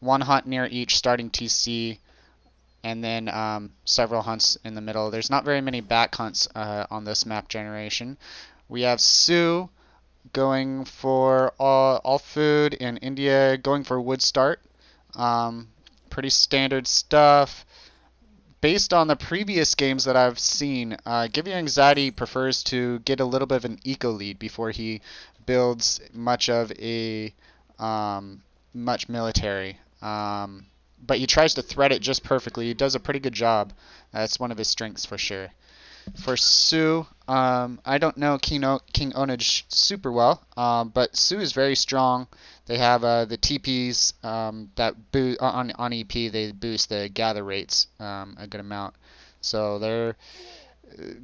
one hunt near each starting TC, and then several hunts in the middle. There's not very many back hunts on this map generation. We have Sioux going for all food, and India going for wood start. Pretty standard stuff. Based on the previous games that I've seen, GiveUAnxiety prefers to get a little bit of an eco lead before he builds much of a much military. But he tries to thread it just perfectly. He does a pretty good job. That's one of his strengths for sure. For Sioux, I don't know King Onage super well, but Sioux is very strong. They have the TPs that on EP. They boost the gather rates a good amount, so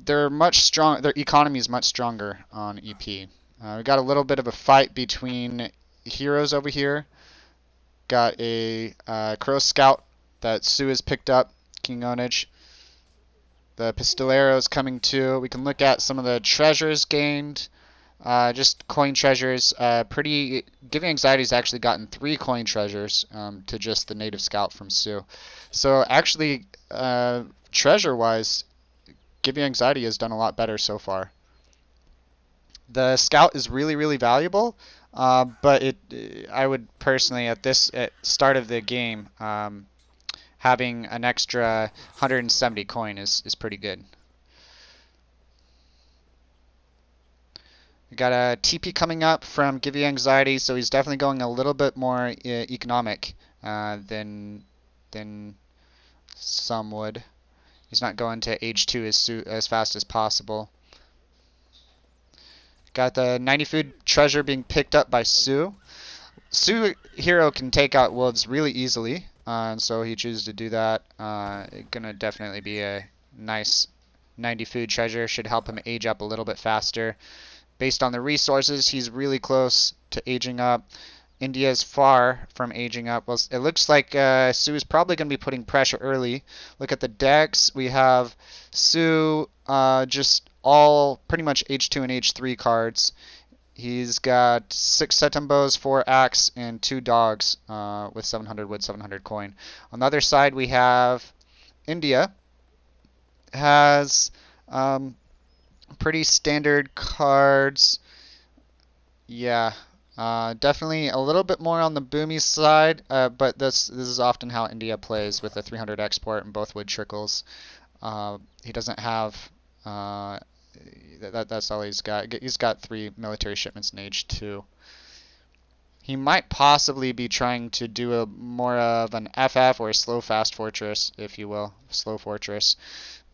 they're much strong. Their economy is much stronger on EP. We got a little bit of a fight between heroes over here. Got a Crow Scout that Sioux has picked up, King Onage. The Pistoleros coming too. We can look at some of the treasures gained. Just coin treasures. GiveUAnxiety's actually gotten 3 coin treasures to just the native scout from Sioux. So actually, treasure-wise, GiveUAnxiety has done a lot better so far. The scout is really, really valuable, but I would personally, at start of the game, having an extra 170 coin is pretty good. We got a TP coming up from GiveUAnxiety, so he's definitely going a little bit more economic than some would. He's not going to age 2 as fast as possible. Got the 90 food treasure being picked up by Sioux. Sioux hero can take out wolves really easily, and so he chooses to do that. Gonna definitely be a nice 90 food treasure. Should help him age up a little bit faster. Based on the resources, he's really close to aging up. India is far from aging up. Well, it looks like Sioux is probably going to be putting pressure early. Look at the decks. We have Sioux just all pretty much H2 and H3 cards. He's got 6 Setembos, 4 Axe, and 2 Dogs with 700 wood, 700 coin. On the other side, we have India. Has pretty standard cards. Yeah, definitely a little bit more on the boomy side, but this is often how India plays with a 300 export and both wood trickles. He doesn't have that's all he's got. He's got 3 military shipments in age 2. He might possibly be trying to do a more of an FF or a slow fast fortress, if you will, slow fortress,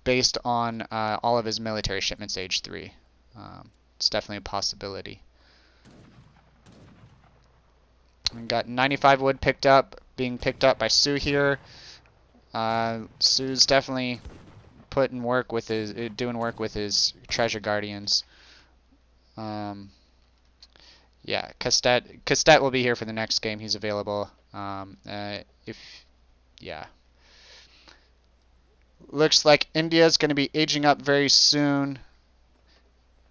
based on all of his military shipments age 3. It's definitely a possibility. We got 95 wood being picked up by Sioux here. Sioux's definitely doing work with his treasure guardians. Yeah, Kastet will be here for the next game. He's available. Yeah. Looks like India's going to be aging up very soon.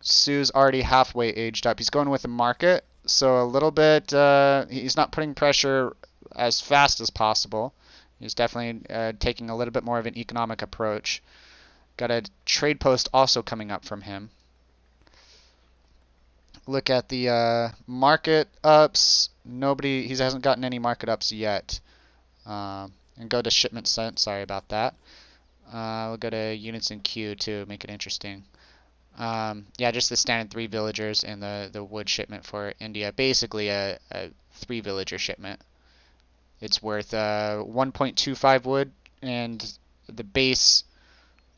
Sioux's already halfway aged up. He's going with the market, so a little bit. He's not putting pressure as fast as possible. He's definitely taking a little bit more of an economic approach. Got a trade post also coming up from him. Look at the market ups. He hasn't gotten any market ups yet. And go to shipment sent. Sorry about that. We'll go to units in queue to make it interesting. Yeah, just the standard 3 villagers and the wood shipment for India. Basically a 3 villager shipment. It's worth 1.25 wood, and the base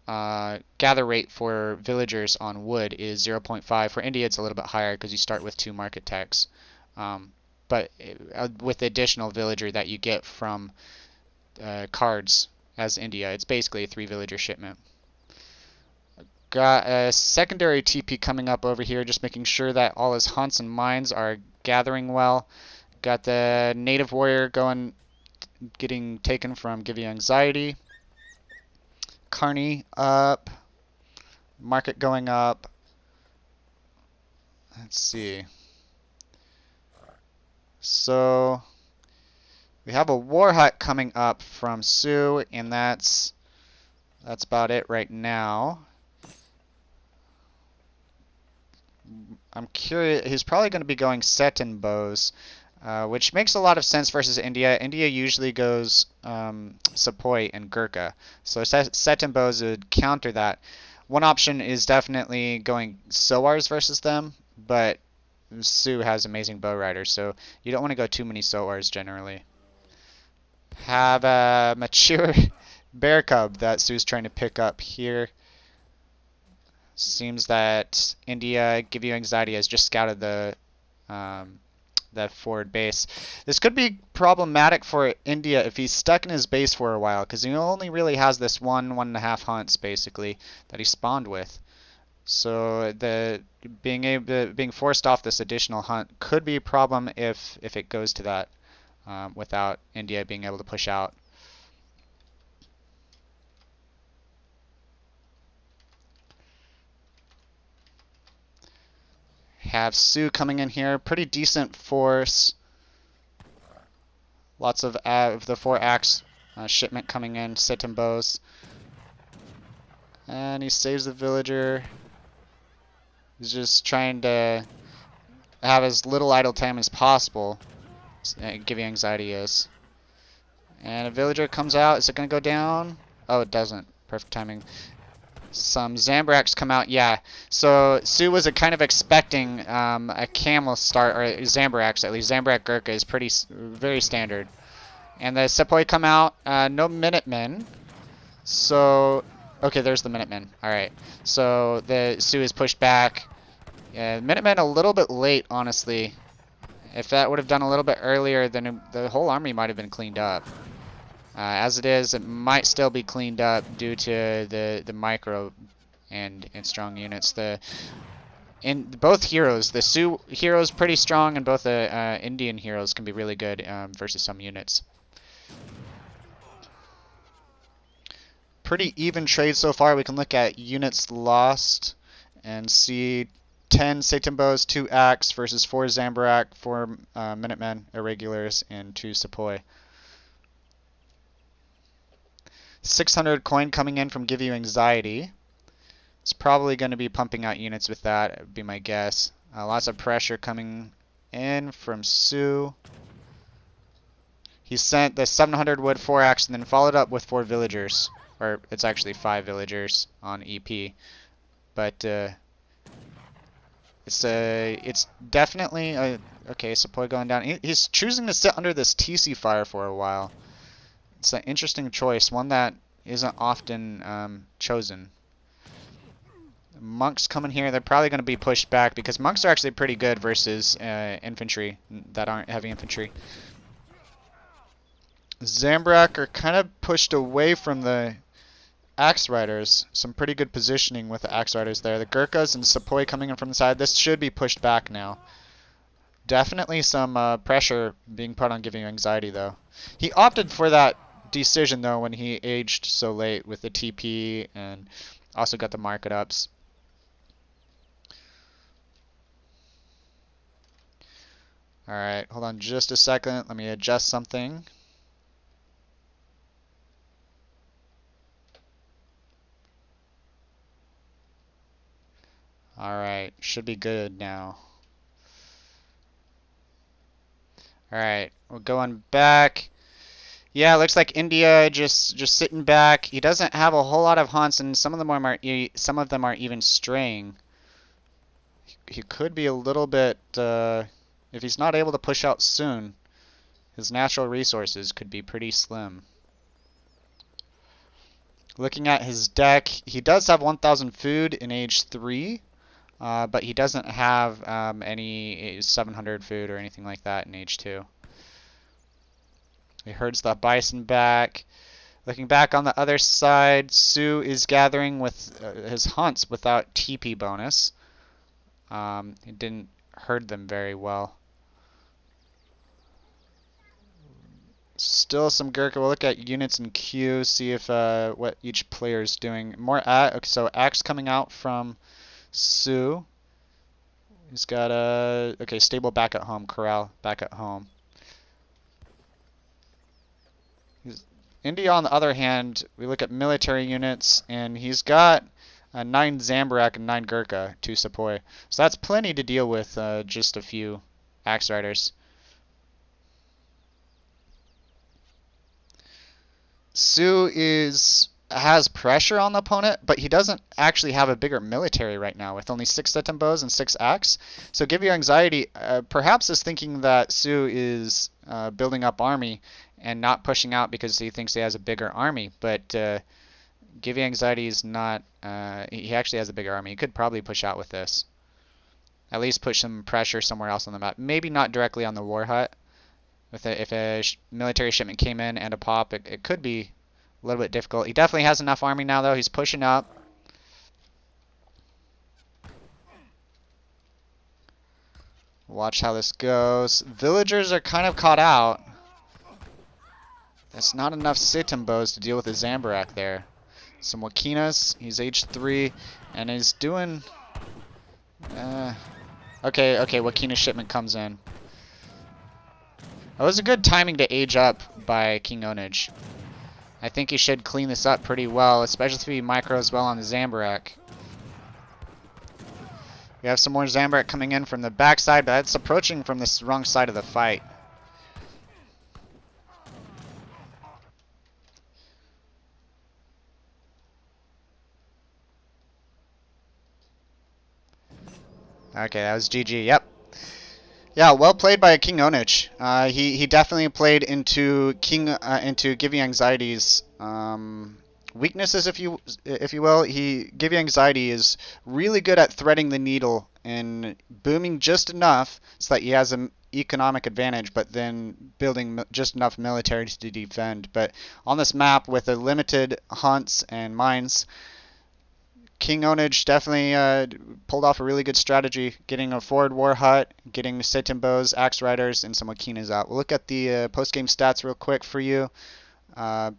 gather rate for villagers on wood is 0.5. For India, it's a little bit higher because you start with 2 market techs. But with the additional villager that you get from cards as India, it's basically a 3 villager shipment. Got a secondary TP coming up over here, just making sure that all his hunts and mines are gathering well. Got the native warrior getting taken from GiveUAnxiety. Carney up. Market going up. Let's see. So We have a war hut coming up from Sioux, and that's about it right now. I'm curious. He's probably going to be going Seton bows, which makes a lot of sense versus India. India usually goes Sepoy and Gurkha, so Seton bows would counter that. One option is definitely going Sowars versus them, but Sioux has amazing bow riders, so you don't want to go too many Sowars generally. Have a mature bear cub that Sioux's trying to pick up here. Seems that India GiveUAnxiety has just scouted the forward base. This could be problematic for India if he's stuck in his base for a while, because he only really has this 1.5 hunts basically that he spawned with. So the being forced off this additional hunt could be a problem if it goes to that without India being able to push out. Have Sioux coming in here, pretty decent force. Lots of the 4-axe shipment coming in, Seton bows. And he saves the villager. He's just trying to have as little idle time as possible. GiveUAnxiety is. And a villager comes out. Is it going to go down? Oh, it doesn't. Perfect timing. Some Zambraks come out. Yeah. So Sioux was kind of expecting a camel start, or Zambraks at least. Zambrak Gurkha is very standard. And the Sepoy come out. No Minutemen. So, okay, there's the Minutemen. Alright. So the Sioux is pushed back. Minutemen a little bit late, honestly. If that would have done a little bit earlier, then the whole army might have been cleaned up. As it is, it might still be cleaned up due to the micro and strong units. Both heroes, the Sioux hero is pretty strong, and both the Indian heroes can be really good versus some units. Pretty even trade so far. We can look at units lost and see 10 Seton bows, 2 axe versus 4 Zambrak, 4 Minutemen, irregulars, and 2 Sepoy. 600 coin coming in from GiveUAnxiety. It's probably going to be pumping out units with that, would be my guess. Lots of pressure coming in from Sioux. He sent the 700 wood 4-axe and then followed up with 4 villagers. Or it's actually 5 villagers on EP. But it's definitely okay. Sepoy going down. He's choosing to sit under this TC fire for a while. It's an interesting choice, one that isn't often chosen. Monks coming here. They're probably going to be pushed back because monks are actually pretty good versus infantry that aren't heavy infantry. Zambrak are kind of pushed away from the Axe Riders. Some pretty good positioning with the Axe Riders there. The Gurkhas and Sepoy coming in from the side. This should be pushed back now. Definitely some pressure being put on GiveUAnxiety though. He opted for that decision though when he aged so late with the TP and also got the market ups. Alright, hold on just a second. Let me adjust something. Alright, should be good now. Alright, we're going back. Yeah, looks like India just sitting back. He doesn't have a whole lot of hunts, and some of them are even straying. He could be a little bit if he's not able to push out soon. His natural resources could be pretty slim. Looking at his deck, he does have 1,000 food in age 3, but he doesn't have any 700 food or anything like that in age 2. He herds the bison back. Looking back on the other side, Sioux is gathering with his hunts without TP bonus. He didn't herd them very well. Still some Gurkha. We'll look at units in queue, see if what each player is doing. So Axe coming out from Sioux. He's got a stable back at home, corral back at home. India, on the other hand, we look at military units, and he's got 9 Zambarak and 9 Gurkha to Sepoy. So that's plenty to deal with just a few Axe Riders. Sioux has pressure on the opponent, but he doesn't actually have a bigger military right now with only 6 Sitambos and 6 Axe. So GiveUAnxiety perhaps is thinking that Sioux is building up army and not pushing out because he thinks he has a bigger army. But GiveUAnxiety is not. He actually has a bigger army. He could probably push out with this. At least put some pressure somewhere else on the map. Maybe not directly on the war hut. If a military shipment came in and a pop, it could be a little bit difficult. He definitely has enough army now, though. He's pushing up. Watch how this goes. Villagers are kind of caught out. That's not enough Sitambos to deal with the Zambarak there. Some Wakinas. He's age 3, and he's doing... okay, Wakina shipment comes in. That was a good timing to age up by King Onage. I think he should clean this up pretty well, especially if he micros well on the Zambarak. We have some more Zambarak coming in from the backside, but it's approaching from this wrong side of the fight. Okay, that was GG. Yep. Yeah, well played by King Onage. He definitely played into GiveUAnxiety's weaknesses, if you will. GiveUAnxiety is really good at threading the needle and booming just enough so that he has an economic advantage, but then building just enough military to defend. But on this map with the limited hunts and mines, King Onage definitely pulled off a really good strategy, getting a forward war hut, getting the Sitambos, Axe Riders, and some Wakinas out. We'll look at the post-game stats real quick for you.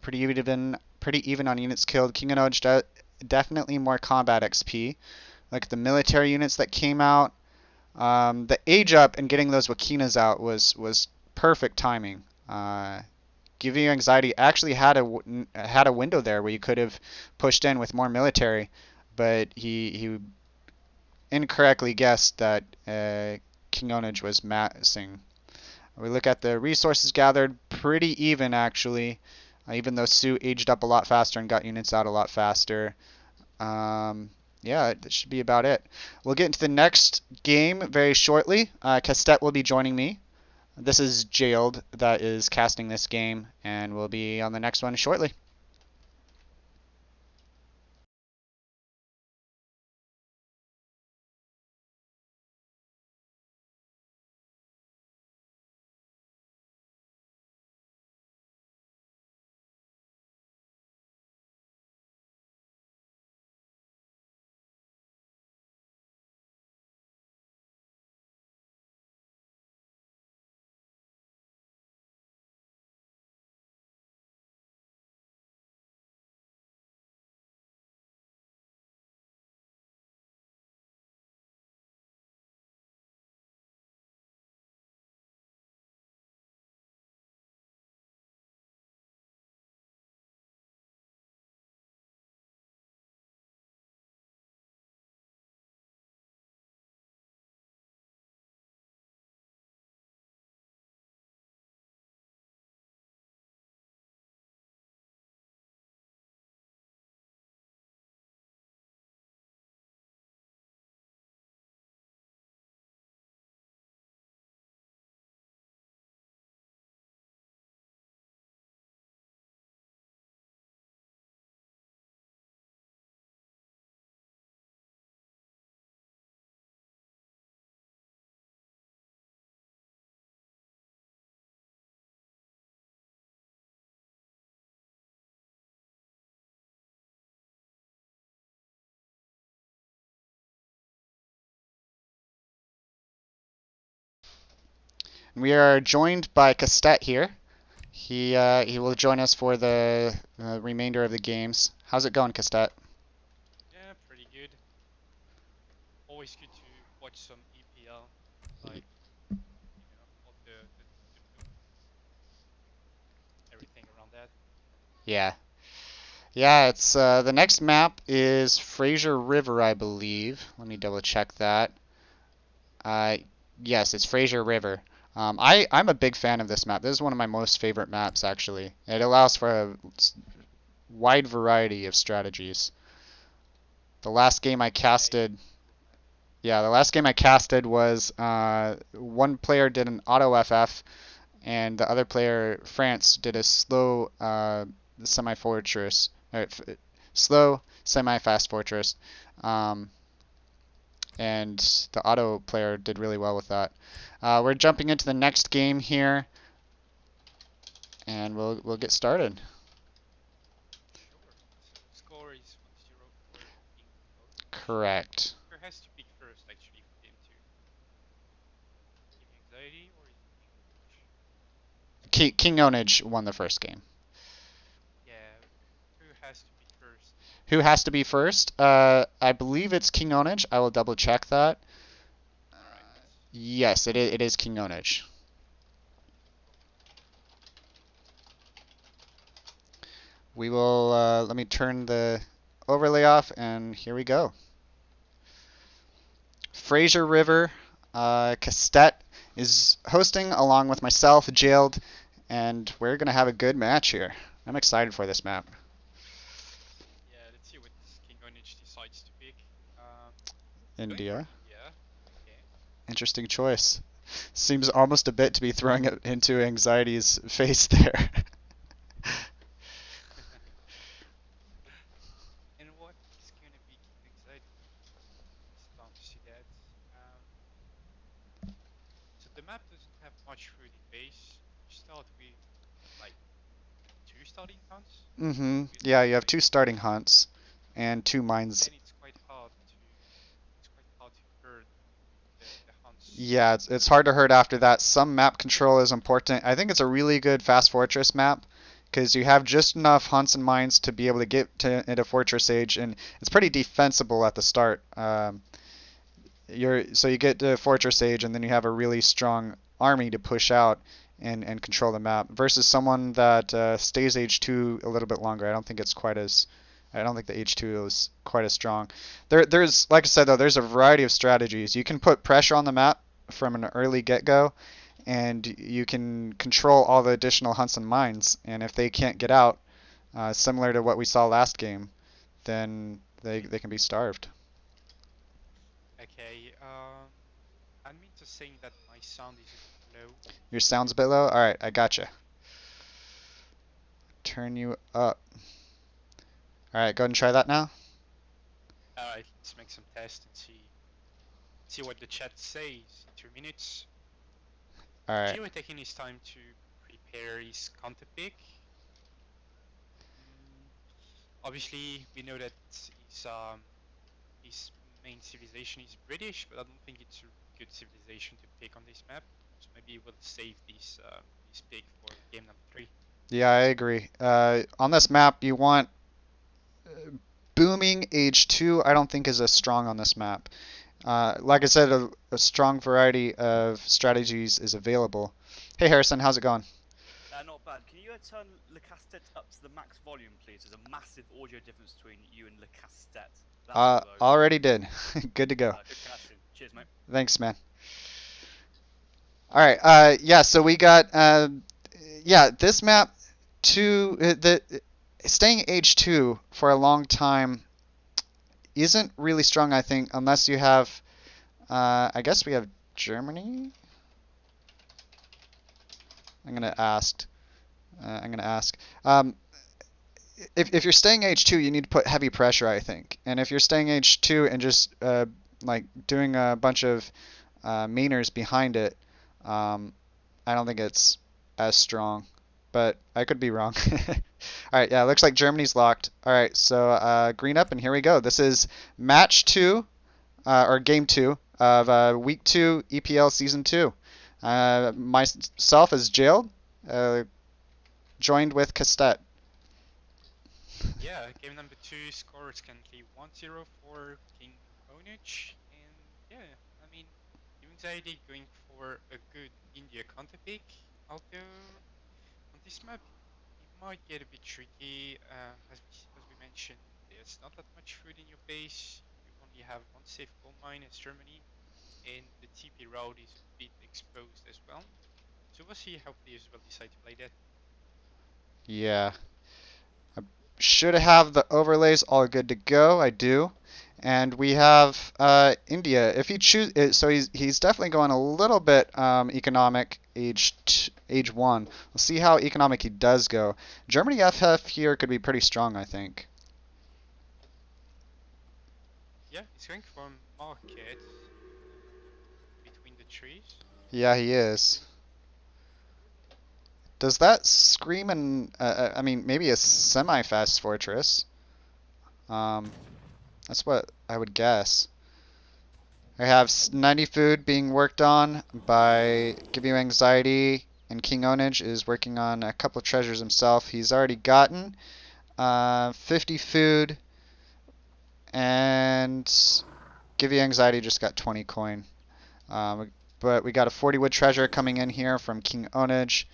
Pretty even on units killed. King Onage definitely more combat XP. Look at the military units that came out. The age up and getting those Wakinas out was perfect timing. GiveUAnxiety actually had a window there where you could have pushed in with more military, but he incorrectly guessed that King Onage was massing. We look at the resources gathered, pretty even actually, even though Sioux aged up a lot faster and got units out a lot faster. Yeah, that should be about it. We'll get into the next game very shortly. Castet will be joining me. This is Jailed that is casting this game, and we'll be on the next one shortly. We are joined by Castet here. He will join us for the remainder of the games. How's it going, Castet? Yeah, pretty good. Always good to watch some EPL, like all the news, everything around that. Yeah. Yeah, it's the next map is Fraser River, I believe. Let me double check that. Uh, yes, it's Fraser River. I'm a big fan of this map. This is one of my most favorite maps, actually. It allows for a wide variety of strategies. The last game I Yeah, it's casted, a cool map. yeah, the last game I casted was one player did an auto FF, and the other player, France, did a slow semi-fortress, slow semi-fast fortress. Um, and the auto player did really well with that. We're jumping into the next game here, and we'll get started. Sure. So score is 1-0 for King Orange. Correct. Who has to pick first actually for game 2? GiveUAnxiety or is it King Orange? King Onage won the first game. Yeah, who has to pick first? Who has to be first? I believe it's King Onage. I will double check that. Alright, Yes, it is King Onage. cool. We will, let me turn the overlay off, and here we go. Fraser River, Castet is hosting along with myself, Jailed, and we're going to have a good match here. I'm excited for this map. Yeah, let's see what King Orange decides to pick. Going for India. India. Okay. Interesting choice. Seems almost a bit to be throwing it into Anxiety's face there. And what is gonna be King Anxiety? Stumped to see that. Um, so the map doesn't have much food in base. You start with like two starting hunts. Mm-hmm. Good Yeah, you have starting two hunts. starting hunts and two But mines. then it's quite hard to herd the hunts. Yeah, it's hard to hurt after that. Some map control is important. I think it's a really good fast fortress map because you have just enough hunts and mines to be able to get to into fortress age, and it's pretty defensible at the start. So you get to fortress age, and then you have a really strong army to push out and control the map. Versus someone that stays age two a little bit longer. I don't think the H2 is quite as strong. There's like I said though, there's a variety of strategies. You can put pressure on the map from an early get-go, and you can control all the additional hunts and mines. And if they can't get out, similar to what we saw last game, then they can be starved. Okay. I mean to saying that my sound is a bit low. Your sound's a bit low. All right, I gotcha. Turn you up. All right, go ahead and try that now. Alright, let's make some tests and see what the chat says in 2 minutes. All right. Gio taking his time to prepare his counter pick. Mm, obviously, we know that his main civilization is British, but I don't think it's a good civilization to pick on this map. So maybe we'll save this pick for game number 3. Yeah, I agree. On this map, you want booming age 2. I don't think is as strong on this map. Like I said, a strong variety of strategies is available. Hey Harrison, how's it going? Not bad. Can you turn Le Castet up to the max volume, please? There's a massive audio difference between you and Le Castet. That's all, though. Already did. Good to go. Good casting. Cheers, mate. Thanks, man. All right. Yeah. So we got. Yeah. This map, the staying age 2 for a long time isn't really strong. I think unless you have. I guess we have Germany. I'm gonna ask. I'm gonna ask. If you're staying H2, you need to put heavy pressure, I think. And if you're staying H2 and just like doing a bunch of mainers behind it, I don't think it's as strong. But I could be wrong. All right, yeah, looks like Germany's locked. All right, so green up, and here we go. This is match 2, or game 2 of week 2 EPL season 2. Myself is Jailed, joined with Castet. Yeah, game number 2 score is currently 1-0 for King Onage. And yeah, I mean, Anxiety going for a good India counter pick. Although on this map, he might get a bit tricky. As we mentioned, there's not that much food in your base. You only have one safe coal mine as Germany, and the TP route is a bit exposed as well. So we'll see how players will decide to play that. Yeah. I should have the overlays all good to go. I do. And we have India. If he choose, so he's definitely going a little bit economic age one. We'll see how economic he does go. Germany FF here could be pretty strong, I think. Yeah, he's going for market between the trees. Yeah, he is. Does that scream an I mean, maybe a semi-fast fortress? Um, that's what I would guess. I have 90 food being worked on by GiveUAnxiety, and King Onage is working on a couple of treasures himself. He's already gotten 50 food, and GiveUAnxiety just got 20 coin. But we got a 40 wood treasure coming in here from King Onage,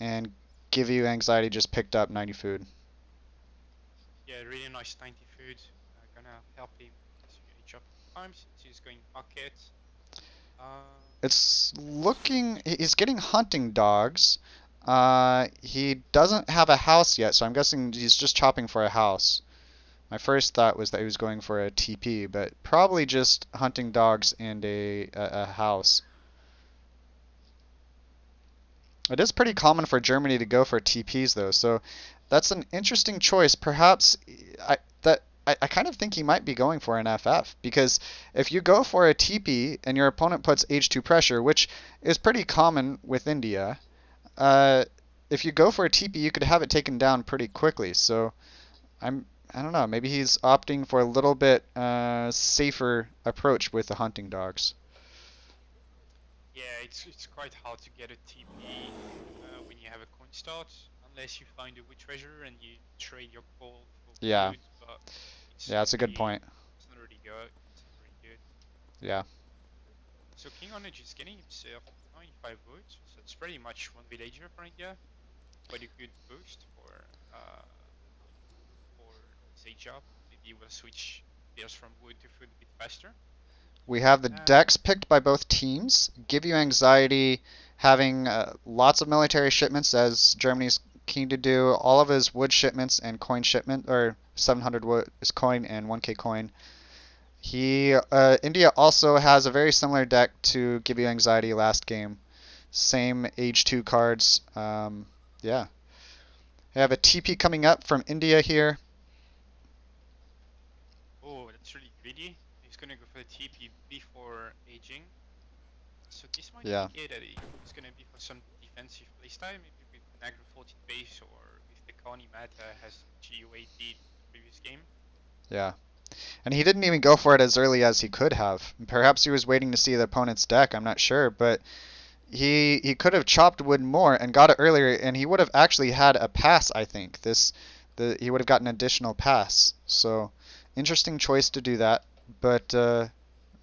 and GiveUAnxiety just picked up 90 food. Yeah, really nice 90 food. Gonna help him as you age up time since he's going market. It's looking, he's getting hunting dogs. He doesn't have a house yet, so I'm guessing he's just chopping for a house. My first thought was that he was going for a TP, but probably just hunting dogs and a house. It is pretty common for Germany to go for TPs though, so that's an interesting choice. Perhaps I kind of think he might be going for an FF because if you go for a TP and your opponent puts H2 pressure, which is pretty common with India, uh, if you go for a TP, you could have it taken down pretty quickly. So I don't know. Maybe he's opting for a little bit safer approach with the hunting dogs. Yeah, it's quite hard to get a TP when you have a coin start, unless you find a wood treasure and you trade your coal for Yeah, wood. But it's yeah, not that's a good really, point. it's not really good. It's not really good. Yeah, So King Onage is getting himself 95 wood, so it's pretty much one villager for India. Quite a good boost for his age up. Maybe we'll switch players from wood to food a bit faster. we have the Uh, decks picked by both teams. GiveUAnxiety having lots of military shipments as Germany's keen to do. All of his wood shipments and coin shipment, or 700 wood is coin and 1k coin. India also has a very similar deck to GiveUAnxiety last game. Same age 2 cards. Yeah. I have a TP coming up from India here. oh, that's really greedy. He's gonna go for the TP before aging. So this might Yeah. indicate that he's gonna be for some defensive playstyle, maybe with an aggro 14 base or if the Kani meta has GUA beat previous game. Yeah. And he didn't even go for it as early as he could have. Perhaps he was waiting to see the opponent's deck, I'm not sure, but he could have chopped wood more and got it earlier and he would have actually had a pass, I think. He would have gotten an additional pass. So, interesting choice to do that, but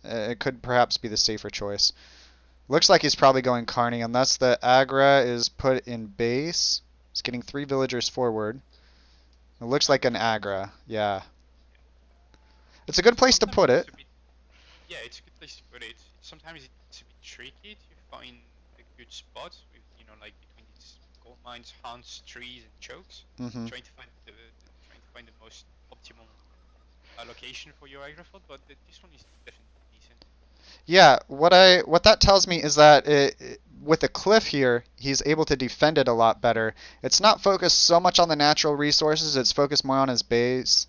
it could perhaps be the safer choice. Looks like he's probably going Carney unless the Agra is put in base. He's getting 3 villagers forward. It looks like an Agra, yeah. It's a good place to Sometimes put it's it. a bit, yeah, it's a good place to put it. Sometimes it's a bit tricky to find a good spot with, like between these gold mines, hunts, trees, and chokes. Hmm. Trying to find the most optimal location for your aggro, but this one is definitely decent. Yeah, what that tells me is that with the cliff here, he's able to defend it a lot better. It's not focused so much on the natural resources; it's focused more on his base,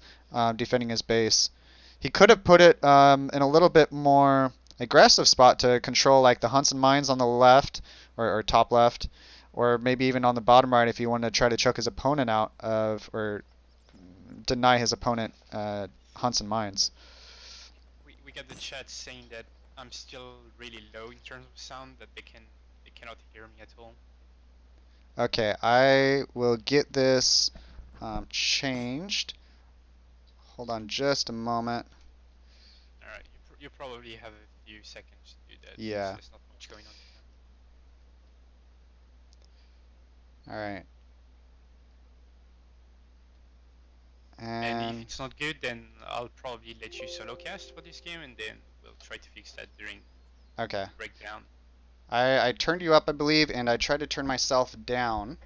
defending his base. He could have put it in a little bit more aggressive spot to control like the hunts and mines on the left or top left, or maybe even on the bottom right if you want to try to choke his opponent out of or deny his opponent hunts and mines. We got the chat saying that I'm still really low in terms of sound, that they cannot hear me at all. Okay, I will get this changed. Hold on just a moment. All right, you probably have a few seconds to do that since Yeah. there's not much going on here. All right. And if And it's not good, then I'll probably let you solo cast for this game, and then we'll try to fix that during okay. the breakdown. I turned you up, I believe, and I tried to turn myself down.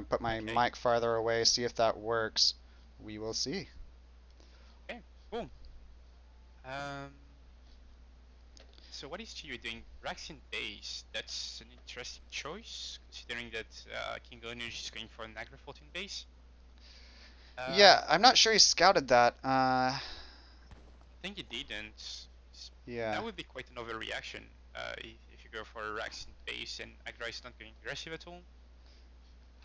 Put my Okay, mic farther away, see if that works. We will see. okay, cool. Um, so what is Chiyo doing? Raxin base. That's an interesting choice, considering that King Lineage is going for an Agra 14 base. Yeah, I I'm not sure he scouted that. think he didn't. Yeah. That would be quite an overreaction if you go for a Raxin base and Agra is not going aggressive at all.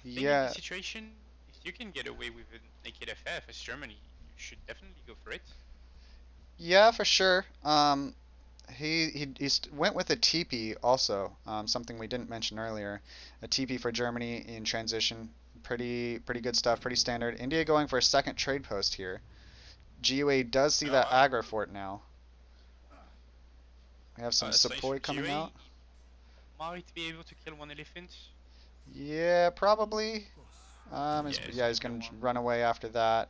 I think in this Yeah. situation, if you can get away with a naked FF as Germany, you should definitely go for it. Yeah, for sure. Went with a TP also, something we didn't mention earlier. A TP for Germany in transition. Pretty good stuff, pretty standard. India going for a second trade post here. GUA does see Oh that wow. Agra fort now. We have some So Sepoy from coming GUA, out. might be able to kill one elephant. Yeah, probably. Yeah, it's Yeah, gonna he's kill gonna one. run away after that.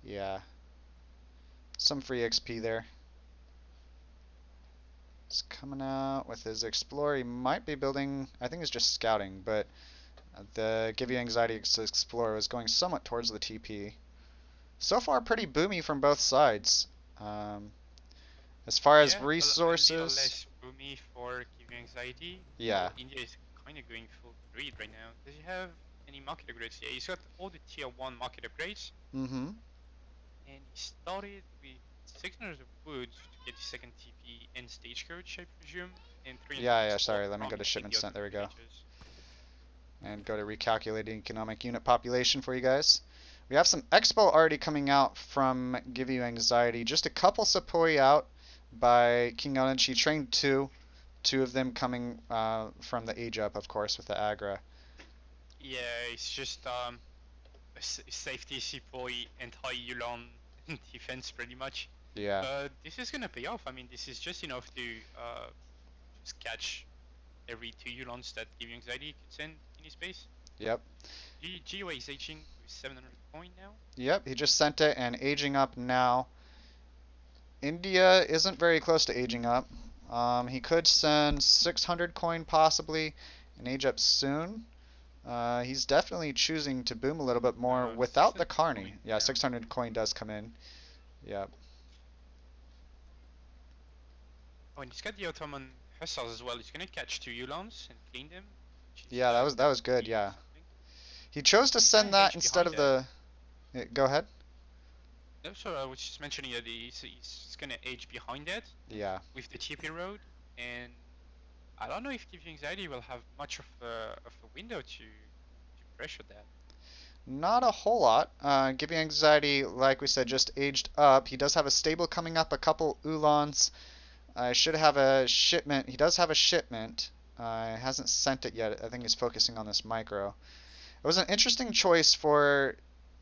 Yeah, some free XP there. He's coming out with his Explorer. He might be building, I think he's just scouting, but the GiveUAnxiety Explorer was going somewhat towards the TP. So far, pretty boomy from both sides. Um, as far as Yeah, a little resources, less boomy for giving anxiety. yeah. Well, India is kind of going full greed right now. Does he have any market upgrades? Yeah, he's got all the tier 1 market upgrades, Mm-hmm. and he started with 600 of wood to get his second TP and stagecoach, I presume, and 300 Yeah, export sorry, let me go from to hitting shipment the sent. There Ottoman we go. villages. And go to recalculating economic unit population for you guys. We have some expo already coming out from GiveUAnxiety. Just a couple Sepoy out by King Onan. She trained two of them coming from the age up, of course, with the Agra. Yeah, it's just safety Sepoy and high Yulan defense pretty much. Yeah. But this is gonna pay off. I mean, this is just enough to just catch every 2 Yulons that give you anxiety could send in his base. Yep. GOA is aging with 700 coin now. Yep. He just sent it and aging up now. India isn't very close to aging up. He could send 600 coin possibly and age up soon. He's definitely choosing to boom a little bit more without the 600 Carney. coin, Yeah, yeah. 600 coin does come in. Yep. Oh, and he's got the Ottoman Hussars as well. He's gonna catch 2 Yulons and clean them, which is Yeah, that was good. definitely Yeah. something. He chose to He's gonna send that age instead behind of that. the. Go ahead. No, so I was just mentioning that he's gonna age behind that Yeah. with the TP road, and I don't know if Give You Anxiety will have much of a window to pressure that. Not a whole lot. GiveUAnxiety, like we said, just aged up. He does have a stable coming up, a couple Ulans. I should have a shipment. He does have a shipment. Hasn't sent it yet. I think he's focusing on this micro. It was an interesting choice for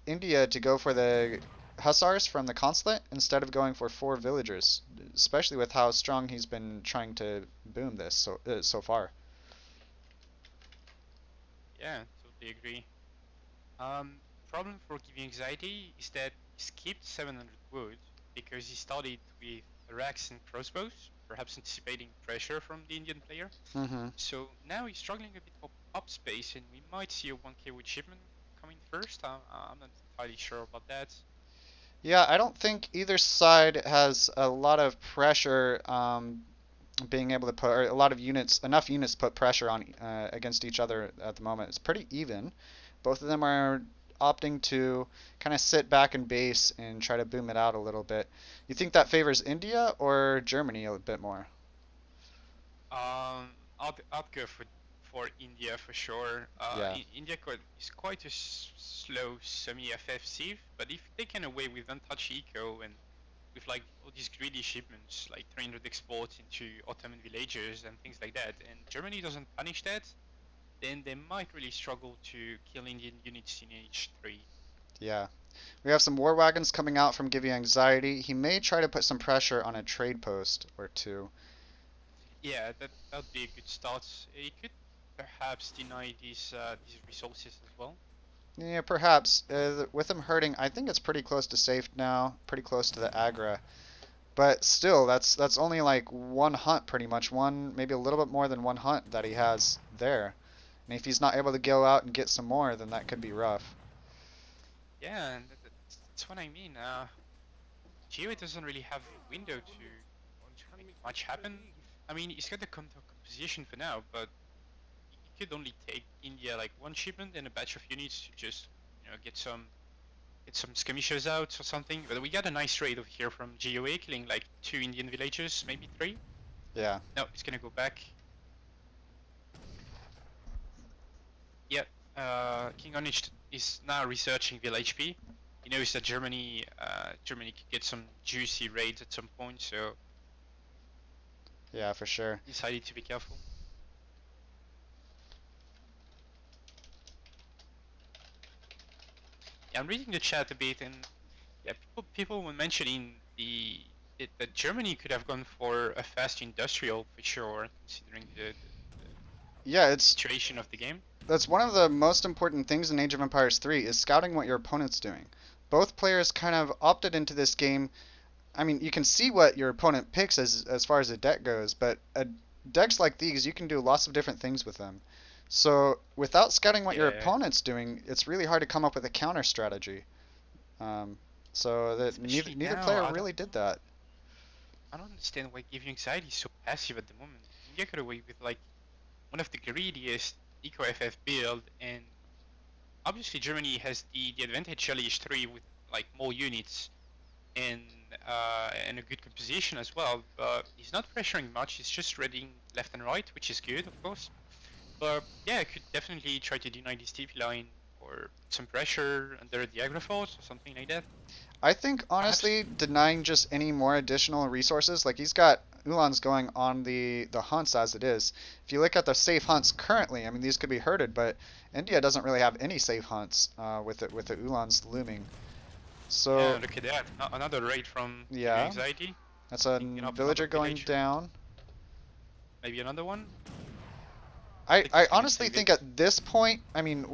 India to go for the Hussars from the consulate instead of going for 4 villagers, especially with how strong he's been trying to boom this so far. Yeah, totally agree. Problem for Give You Anxiety is that he skipped 700 wood because he started with racks and crossbows, perhaps anticipating pressure from the Indian player. Mm-hmm. So now he's struggling a bit for up space, and we might see a 1k wood shipment coming first. I'm not entirely sure about that. Yeah, I don't think either side has a lot of pressure being able to put, or a lot of units, enough units to put pressure on against each other at the moment. It's pretty even. Both of them are opting to kind of sit back and base and try to boom it out a little bit. You think that favors India or Germany a bit more? I'd go for India for sure. Yeah, India is quite a slow semi-FF sieve, but if they can away with untouched eco and with like all these greedy shipments, like 300 exports into Ottoman villages and things like that, and Germany doesn't punish that, then they might really struggle to kill Indian units in H3. yeah. We have some war wagons coming out from GiveUAnxiety. He may try to put some pressure on a trade post or two. Yeah, that'd be a good start. He could perhaps deny these resources as well. Yeah, perhaps. With him hurting, I think it's pretty close to safe now, pretty close to the Agra. But still, that's only like one hunt pretty much, one maybe a little bit more than one hunt that he has there. And if he's not able to go out and get some more, then that could be rough. Yeah, and that's what I mean. Geo doesn't really have a window to make much happen. I mean, he's got the composition for now, but he could only take India like one shipment and a batch of units to just get some skirmishes out or something. But we got a nice raid over here from GOA, killing like 2 Indian villages, maybe 3. Yeah. No, he's gonna go back. Yeah, King Onish is now researching Vil HP. He knows that Germany could get some juicy raids at some point, so Yeah, for sure. decided to be careful. Yeah, I'm reading the chat a bit, and yeah, people were mentioning that Germany could have gone for a fast industrial for sure, considering the Yeah, it's situation of the game. that's one of the most important things in Age of Empires 3 is scouting what your opponent's doing. Both players kind of opted into this game. I mean, you can see what your opponent picks as far as a deck goes, but decks like these, you can do lots of different things with them. So without scouting what your Yeah, opponent's doing, it's really hard to come up with a counter strategy. Um, so that neither especially neither now, player really did that. I don't understand why GiveUAnxiety is so passive at the moment. India got away with like one of the greediest eco FF build, and obviously Germany has the advantage LH3 with like more units and and a good composition as well. But he's not pressuring much. He's just reading left and right, which is good, of course. But yeah, I could definitely try to deny this TP line or put some pressure under the aggro force or something like that. I think Perhaps. honestly, denying just any more additional resources, like he's got Ulans going on the hunts as it is. If you look at the safe hunts currently, I mean these could be herded, but India doesn't really have any safe hunts with the Ulans looming. Yeah, So look at that. Another raid from yeah, GiveUAnxiety. that's a Picking up another villager going village. down. Maybe another one. I I, think I he's gonna honestly save think it. at this point, I mean,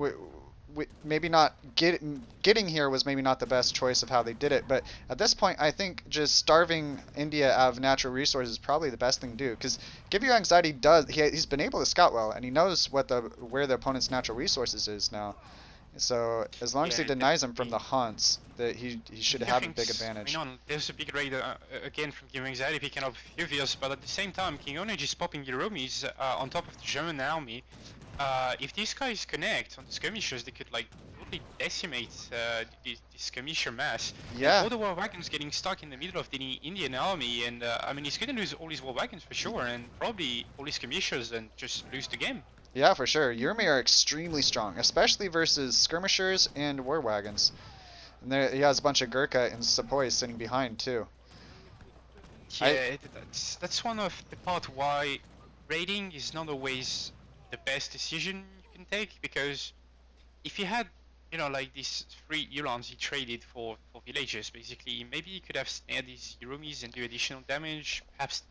maybe not getting here was maybe not the best choice of how they did it, but at this point, I think just starving India out of natural resources is probably the best thing to do. Because Give You Anxiety does he's been able to scout well, and he knows where the opponent's natural resources is now. So as long as he Yeah, denies him from the definitely. hunts, that he should India have a big thinks, I mean, advantage. there's a big raid again from GiveUAnxiety picking up Furious, but at the same time, King Onage is popping Euromis on top of the German army. If these guys connect on the skirmishers, they could like totally decimate the skirmisher mass. And Yeah, all the war wagons getting stuck in the middle of the Indian army, and I mean, he's gonna lose all his war wagons for sure, and probably all his skirmishers, and just lose the game. yeah, for sure. Yurmi are extremely strong, especially versus skirmishers and war wagons. And there he has a bunch of Gurkha and Sepoys sitting behind too. I Yeah, that's one of the part why raiding is not always the best decision you can take, because if you had, like these 3 Ulans you traded for villages, basically, maybe you could have snared these Yurumis and do additional damage, perhaps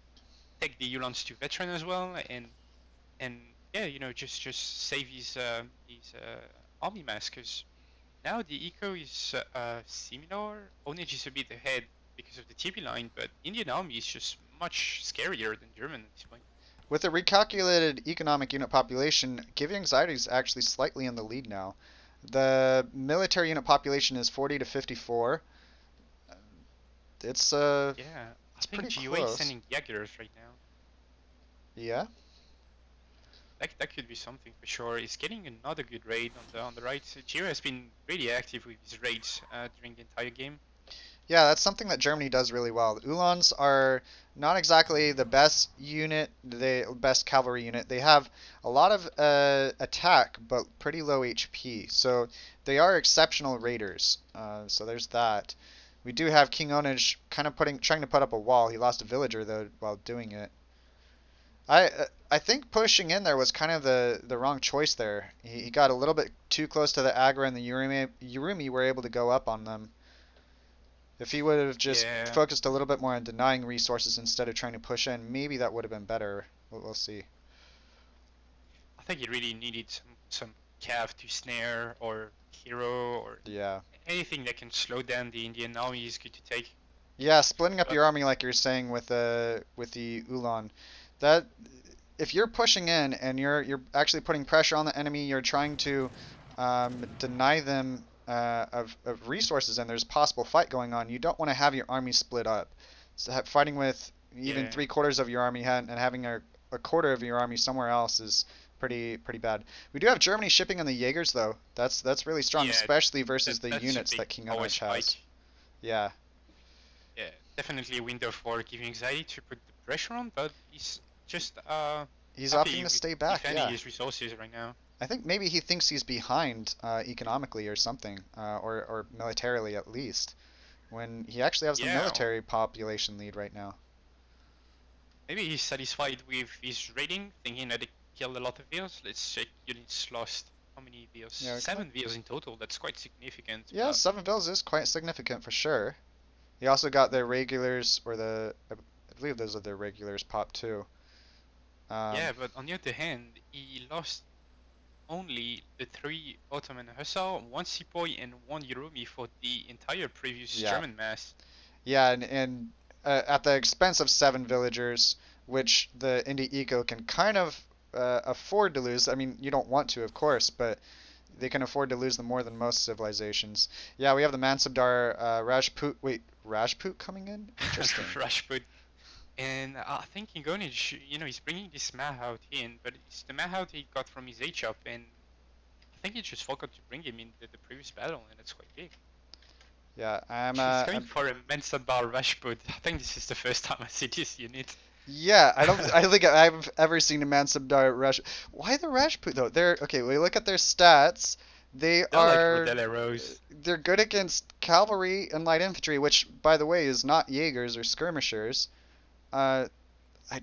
take the Ulans to veteran as well, and yeah, just save his army mass, because now the eco is similar. Onage is a bit ahead because of the TP line, but Indian army is just much scarier than German at this point. With a recalculated economic unit population, Give Anxiety is actually slightly in the lead now. The military unit population is 40 to 54. It's Yeah, I it's think pretty GOA is close. sending Jaggers right now. Yeah. That could be something for sure. He's getting another good raid on the right. GOA has been really active with his raids during the entire game. Yeah, that's something that Germany does really well. The Uhlans are not exactly the best unit, the best cavalry unit. They have a lot of attack, but pretty low HP. So they are exceptional raiders. So there's that. We do have King Onage kind of trying to put up a wall. He lost a villager though while doing it. I think pushing in there was kind of the wrong choice there. He got a little bit too close to the Agra, and the Yurumi were able to go up on them. If he would have just Yeah, focused a little bit more on denying resources instead of trying to push in, maybe that would have been better. We'll see. I think he really needed some cav to snare or hero or Yeah. anything that can slow down the Indian army is good to take. Yeah, splitting up But your army like you're saying with the Ulan, that if you're pushing in and you're actually putting pressure on the enemy, you're trying to deny them of resources, and there's a possible fight going on. You don't want to have your army split up. So fighting with even yeah, 3/4 of your army and having a quarter of your army somewhere else is pretty bad. We do have Germany shipping in the Jaegers though. That's really strong, yeah, especially versus the that's a units big that King power Onage has. spike. Yeah. Yeah, definitely a window for GiveUAnxiety to put the pressure on, but he's just He's opting happy to with stay back, defending yeah. his resources right now. I think maybe he thinks he's behind economically or something, or militarily at least, when he actually has the Yeah, military population lead right now. maybe he's satisfied with his rating, thinking that he killed a lot of vehicles. Let's check units lost. How many vehicles? Yeah, 7 vehicles in total. That's quite significant. yeah, 7 vills is quite significant for sure. He also got the regulars, or I believe those are the regulars pop too. Yeah, but on the other hand, he lost only the 3 Ottoman Hussar, 1 Sepoy, and 1 Urumi for the entire previous Yeah, German mass. yeah, and at the expense of 7 villagers, which the Indie Eco can kind of afford to lose. I mean, you don't want to, of course, but they can afford to lose them more than most civilizations. Yeah, we have the Mansabdar Rajput. Wait, Rajput coming in? Interesting. Rashput. And I think Ingonich, he's bringing this Mahout in, but it's the Mahout he got from his H-up, and I think he just forgot to bring him in the previous battle, and it's quite big. Yeah, He's going for a Mensabar Rashput. I think this is the first time I see this unit. yeah, I don't. I think I've ever seen a Mansabdar Raj. Why the Rajput though? They're okay. We look at their stats. They They're like are. Rodele Rose. They're good against cavalry and light infantry, which, by the way, is not Jaegers or skirmishers. Uh, I,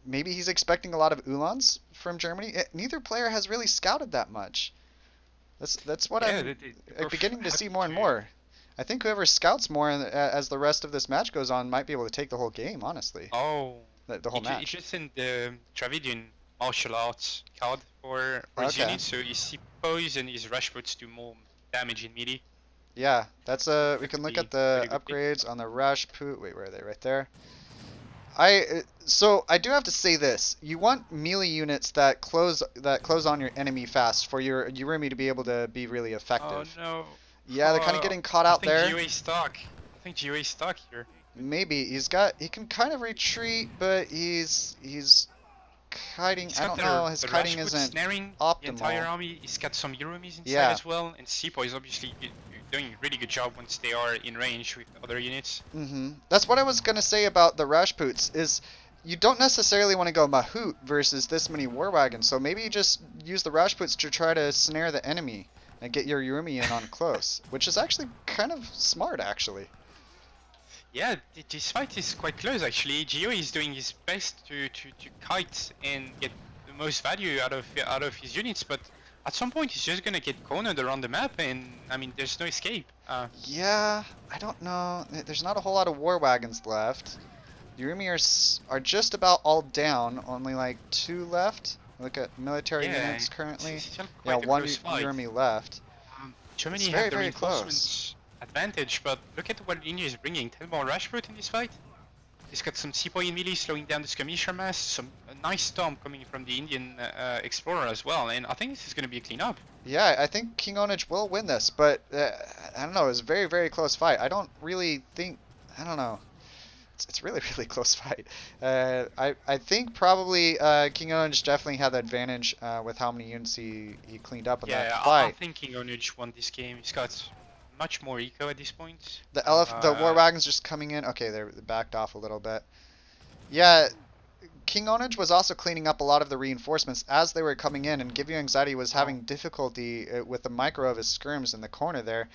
maybe he's expecting a lot of Ulans from Germany. Neither player has really scouted that much. That's what Yeah, I'm they're beginning to see happy more and more. I think whoever scouts more as the rest of this match goes on might be able to take the whole game, honestly. Oh, The whole he match. just in the Dravidian martial arts card for his Okay. unit, so his Sepoys and his Rashputs do more damage in melee. Yeah, that's we That can could look be at the pretty good pick. upgrades on the Rajput. Wait, where are they? Right there. So I do have to say this. You want melee units that close on your enemy fast for your Urumi to be able to be really Oh effective. no. Yeah, they're kind of getting caught I out think there. GUA stuck. I think GUA stuck here. Maybe he can kind of retreat, but he's kiting. He's I got don't know. His the kiting Rashput isn't snaring the entire optimal. army. He's got some Urumis inside Yeah. as well, and Sepoy is obviously doing a really good job once they are in range with other units. That's what I was gonna say about the Rajputs is you don't necessarily want to go Mahout versus this many war wagons. So maybe you just use the Rajputs to try to snare the enemy and get your Urumi in on close, which is actually kind of smart, actually. Yeah, this fight is quite close actually. Gio is doing his best to kite and get the most value out of his units, but at some point he's just gonna get cornered around the map, and I mean there's no escape. Yeah, I don't know. There's not a whole lot of war wagons left. The Urumi are just about all down. Only like 2 left. Look at military Yeah, units currently. it's still Yeah, quite a 1 close fight. Urumi left. Germany It's have very, the very reinforcements advantage, but look at what India is bringing. 10 more Rashput in this fight. He's got some Sepoy in melee slowing down the skirmisher mass, a nice storm coming from the Indian explorer as well, and I think this is going to be a cleanup. Yeah, I think King Onage will win this, but I don't know. It's a very, very close fight. I don't really think. I don't know. It's really, really close fight. I think probably King Onage definitely had the advantage with how many units he cleaned up in Yeah, that I'm fight. thinking Onuj won this game. He's got much more eco at this point. The war wagons just coming in. Okay, they're backed off a little bit. Yeah, King Onage was also cleaning up a lot of the reinforcements as they were coming in, and GiveUAnxiety was having difficulty with the micro of his skirms in the corner there,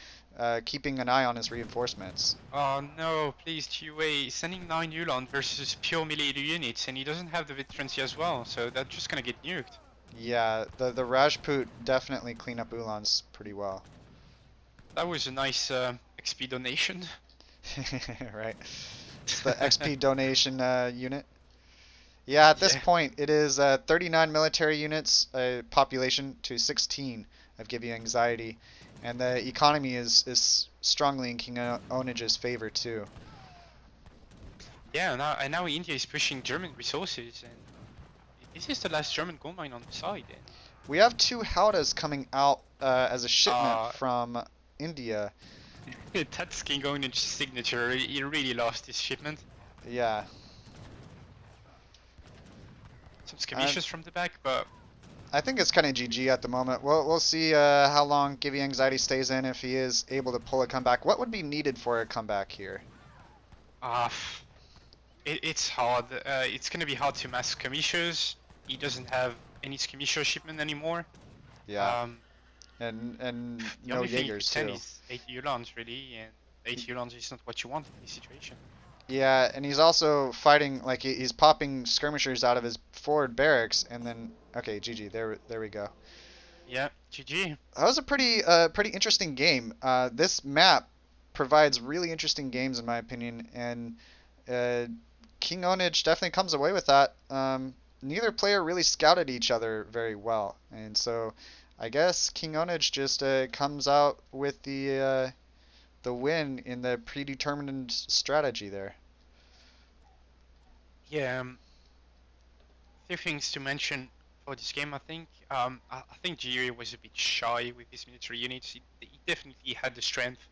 keeping an eye on his reinforcements. Oh no, please GUA sending 9 Ulan versus pure melee units, and he doesn't have the veterancy as well, so that's just gonna get nuked. Yeah, the Rajput definitely clean up Ulans pretty well. That was a nice XP donation. Right. It's the XP donation unit. Yeah, at this point, it is 39 military units population to 16 of GiveUAnxiety, and the economy is strongly in King Onage's favor too. Yeah, now India is pushing German resources, and this is the last German gold mine on the side. And We have 2 Howdas coming out as a shipment uh, from India. that's King Onage's signature. He really lost his shipment. Yeah. Some skirmishes from the back, but I think it's kind of GG at the moment. We'll see how long GiveUAnxiety stays in if he is able to pull a comeback. What would be needed for a comeback here? uh, it's hard. It's gonna be hard to mass skirmishers. He doesn't have any skirmisher shipment anymore. Yeah, Um, and the no only thing he could Jaegers send too. is 8 Ulans really, and 8 Ulans is not what you want in this situation. Yeah, and he's also fighting like he's popping skirmishers out of his forward barracks, and then okay, GG. There we go. Yeah, GG. That was a pretty interesting game. This map provides really interesting games in my opinion, and uh, King Onage definitely comes away with that. Neither player really scouted each other very well, and so I guess King Onage just comes out with the win in the predetermined strategy there. Yeah, few things to mention for this game, I think. I think GUA was a bit shy with his military units. He definitely had the strength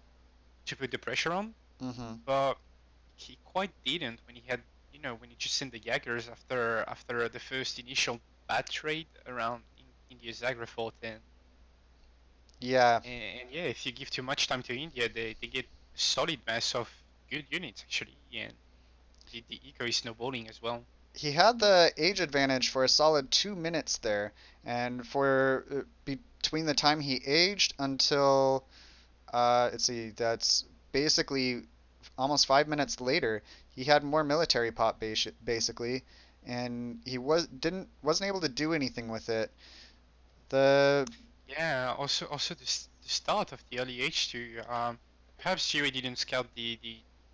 to put the pressure on, Hmm. but he quite didn't when he had, when he just sent the Jaggers after the first initial bad trade around in India's Agra fort, Yeah, and yeah, if you give too much time to India, they get a solid mass of good units actually, and the eco is snowballing as well. he had the age advantage for a solid 2 minutes there, and for between the time he aged until let's see, that's basically almost 5 minutes later, he had more military pop basically, and he wasn't able to do anything with it. The Yeah, also the start of the early H2. Perhaps GUA didn't scout the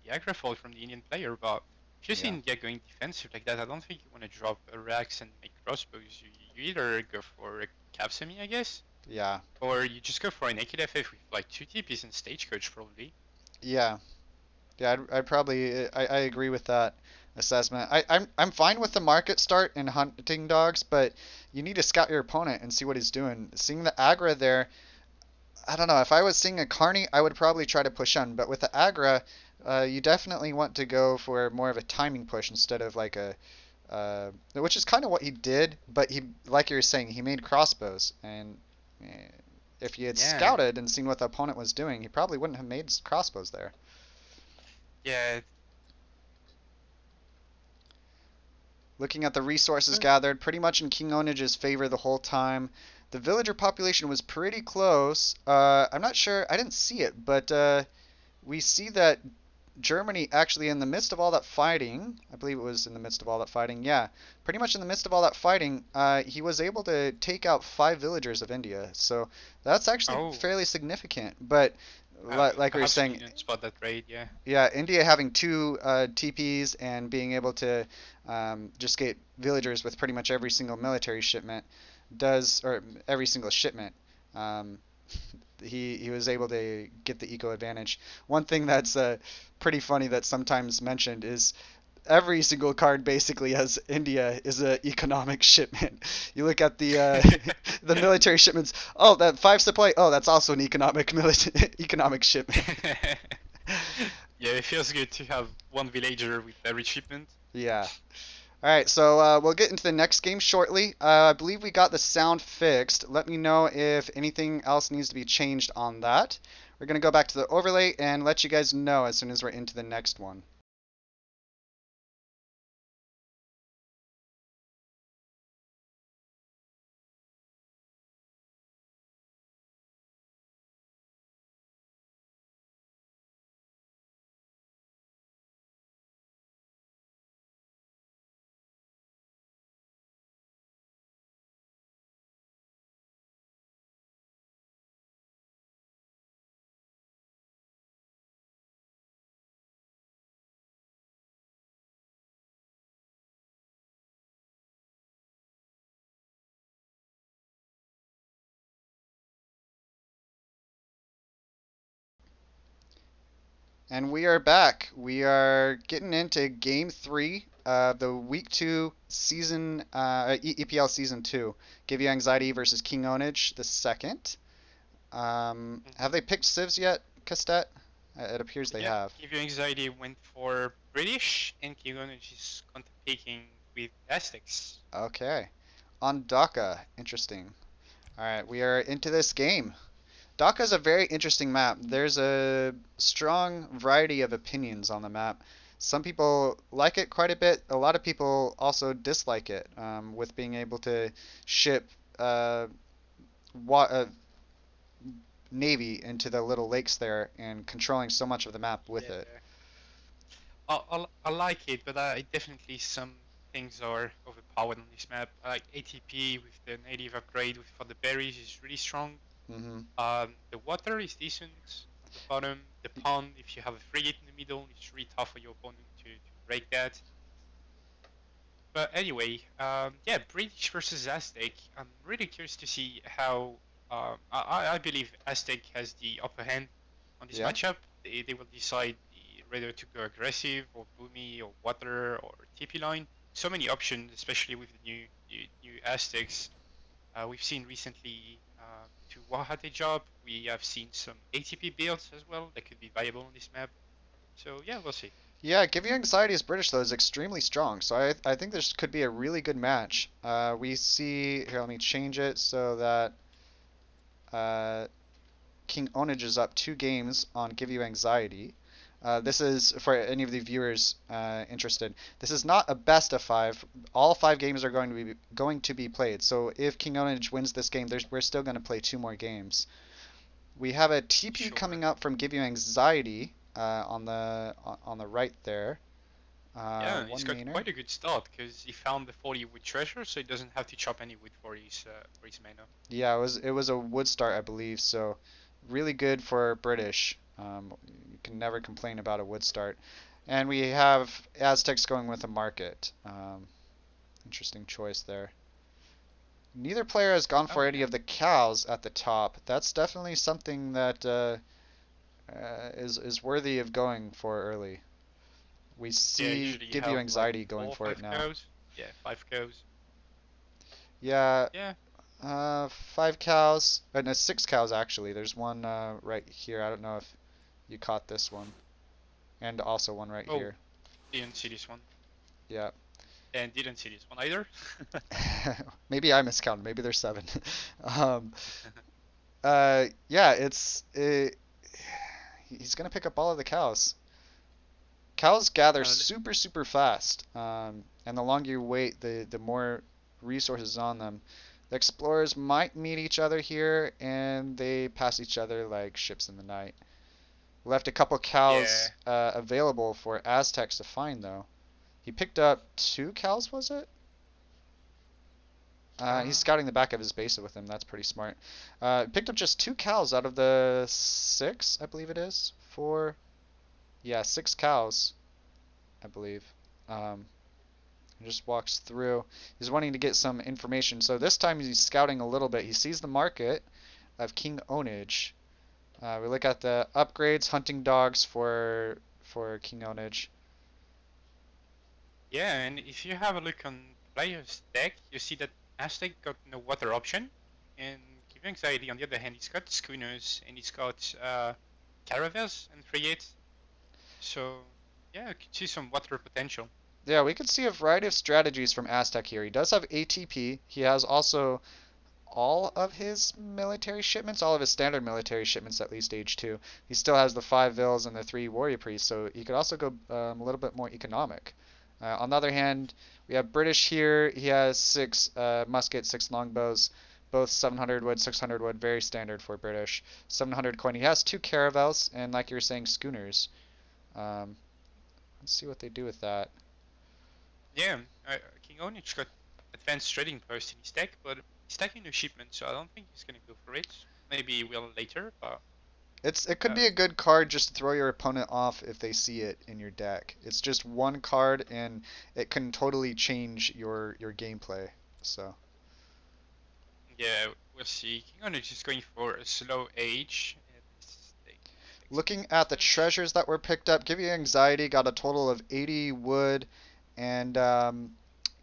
aggro fault from the Indian player, but if you see Yeah, India going defensive like that, I don't think you want to drop a Rax and make crossbows. You either go for a cap semi, I guess, yeah, or you just go for a naked FF with like 2 TPs and stagecoach probably. yeah, yeah. I'd probably I agree with that assessment. I'm fine with the market start in hunting dogs, but you need to scout your opponent and see what he's doing. Seeing the aggro there, I don't know. If I was seeing a Carney, I would probably try to push on. But with the Agra, you definitely want to go for more of a timing push instead of like which is kind of what he did. But he, like you were saying, he made crossbows, and if he had Yeah, scouted and seen what the opponent was doing, he probably wouldn't have made crossbows there. yeah. Looking at the resources gathered, pretty much in King Onage's favor the whole time. The villager population was pretty close. I'm not sure. I didn't see it, but we see that Germany actually in the midst of all that fighting, I believe it was in the midst of all that fighting, yeah, pretty much in the midst of all that fighting, he was able to take out 5 villagers of India. So that's actually Oh, fairly significant. But like we were perhaps we saying, didn't spot that raid. Yeah. yeah, India having 2 TPs and being able to just get villagers with pretty much every single military shipment or every single shipment. Um, he was able to get the eco advantage. One thing that's pretty funny that's sometimes mentioned is every single card basically has India is an economic shipment. You look at the the military shipments. Oh, that 5 supply. Oh, that's also an economic shipment. Yeah, it feels good to have one villager with every shipment. Yeah. All right, so we'll get into the next game shortly. I believe we got the sound fixed. Let me know if anything else needs to be changed on that. We're going to go back to the overlay and let you guys know as soon as we're into the next one. And we are back. We are getting into game three of the week two season, EPL season two. Give You Anxiety versus King Onage the second. Have Mhm. they picked civs yet, Castet? It appears they Yep, have. GiveUAnxiety went for British, and Kigonage is contemplating with Aztecs. Okay. On Dhaka. Interesting. Alright, we are into this game. Dhaka is a very interesting map. There's a strong variety of opinions on the map. Some people like it quite a bit. A lot of people also dislike it, with being able to ship uh, wa navy into the little lakes there and controlling so much of the map with it. Yeah, I like it, but I definitely some things are overpowered on this map. Like ATP with the native upgrade for the berries is really strong. Hmm. The water is decent on the bottom. The pond, if you have a frigate in the middle, it's really tough for your opponent to break that. But anyway, yeah, British versus Aztec. I'm really curious to see how. I believe Aztec has the upper hand on this Yeah. matchup. They will decide whether to go aggressive or boomy or water or TP line. So many options, especially with the new Aztecs. We've seen recently to Wahate job. We have seen some ATP builds as well that could be viable on this map. So yeah, we'll see. Yeah, Give You Anxiety as British though is extremely strong, so I think this could be a really good match. We see here. Let me change it so that uh, King Onage is up 2 games on Give You Anxiety. This is for any of the viewers interested. This is not a best of five. All 5 games are going to be played. So if King Onage wins this game, we're still going to play 2 more games. We have a TP Sure. coming up from Give You Anxiety on the right there. Yeah, he's One got mainer. quite a good start because he found the 40 wood treasure, so he doesn't have to chop any wood for his mana. Yeah, it was a wood start, I believe. So really good for British. You can never complain about a wood start. And we have Aztecs going with a market. Interesting choice there. Neither player has gone Oh for any yeah, of the cows at the top. That's definitely something that is worthy of going for early. We yeah. see Usually you Give You have like Anxiety going four or for it five now. cows. Yeah, 5 cows. Yeah, Yeah. 5 cows. No, 6 cows actually. There's one right here. I don't know if you caught this one, and also one right Oh, here. didn't see this one, Yeah. and didn't see this one either. Maybe I miscounted. Maybe there's 7. um, yeah, he's gonna pick up all of the cows. Cows gather uh, super super fast, and the longer you wait, the more resources on them. The explorers might meet each other here, and they pass each other like ships in the night. Left a couple yeah. cows available for Aztecs to find, though. He picked up 2 cows, was it? He's Uh, scouting the back of his base with him. That's pretty smart. Picked up just 2 cows out of the 6, I believe it is. 4, yeah, 6 cows, I believe. Um, just walks through. He's wanting to get some information. So this time he's scouting a little bit. He sees the market of King Onage. We look at the upgrades, hunting dogs for King Onage. yeah, and if you have a look on player's deck, you see that Aztec got no water option, and Give Anxiety on the other hand, he's got schooners and he's got caravels and frigates. So yeah, I could see some water potential. Yeah, we could see a variety of strategies from Aztec here. He does have ATP. He has also all of his military shipments, all of his standard military shipments, at least age 2. He still has the 5 vills and the 3 warrior priests, so he could also go a little bit more economic. On the other hand, we have British here. He has 6 muskets, 6 longbows, both 700 wood, 600 wood, very standard for British. 700 coin. He has 2 caravels, and like you were saying, schooners. Um, let's see what they do with that. Yeah, King Onich got advanced trading post in his deck, but he's taking no shipment, so I don't think he's gonna go for it. Maybe he will later, but It could uh, be a good card just to throw your opponent off if they see it in your deck. It's just one card and it can totally change your gameplay. So yeah, we'll see. King Onich is going for a slow age. Looking at the treasures that were picked up, GiveUAnxiety got a total of 80 wood, and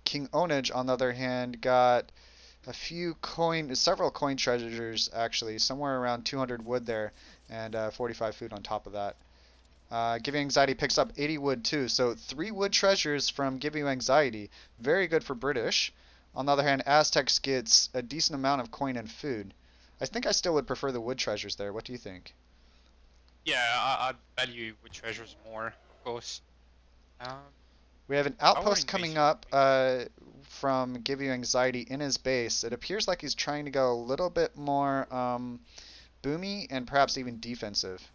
King Onage, on the other hand, got several coin treasures actually, somewhere around 200 wood there, and 45 food on top of that. GiveUAnxiety picks up 80 wood too, so 3 wood treasures from GiveUAnxiety. Very good for British. On the other hand, Aztecs gets a decent amount of coin and food. I think I still would prefer the wood treasures there. What do you think? Yeah, I value wood treasures more, of course. Um, We have an Power outpost coming invasion. up from GiveUAnxiety in his base. It appears like he's trying to go a little bit more boomy and perhaps even defensive.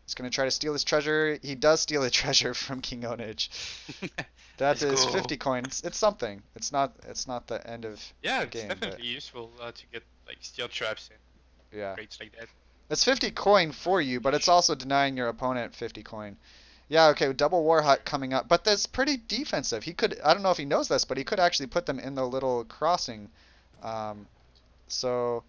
He's going to try to steal his treasure. He does steal a treasure from King Onage. That Let's is go. 50 coins. It's something. It's not the end of Yeah, the it's game, but definitely useful to get like steel traps and yeah. crates like that. It's 50 coin for you, but it's also denying your opponent 50 coin. Yeah, okay, double war hut coming up, but that's pretty defensive. He could, I don't know if he knows this, but he could actually put them in the little crossing. So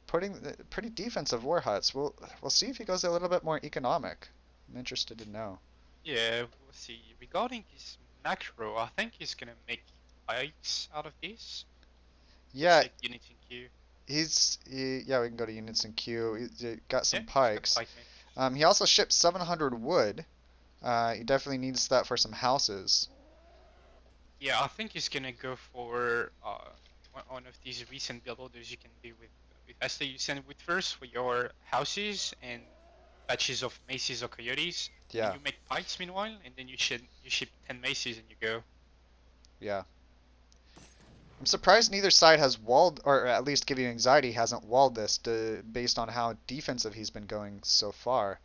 putting pretty defensive war huts. We'll see if he goes a little bit more economic. I'm interested to know. Yeah, we'll see. Regarding his macro, I think he's gonna make pikes out of this. Yeah, Check units in queue. yeah, we can go to units in queue. He got some Yeah, he's got pikes. pike makers. He also shipped 700 wood. He definitely needs that for some houses. Yeah, I think he's gonna go for one of these recent build orders you can do with Esther. You send wood first for your houses and batches of maces or coyotes. Yeah, And you make pikes meanwhile, and then you ship 10 maces and you go. yeah. I'm surprised neither side has walled, or at least GiveUAnxiety hasn't walled this based on how defensive he's been going so far.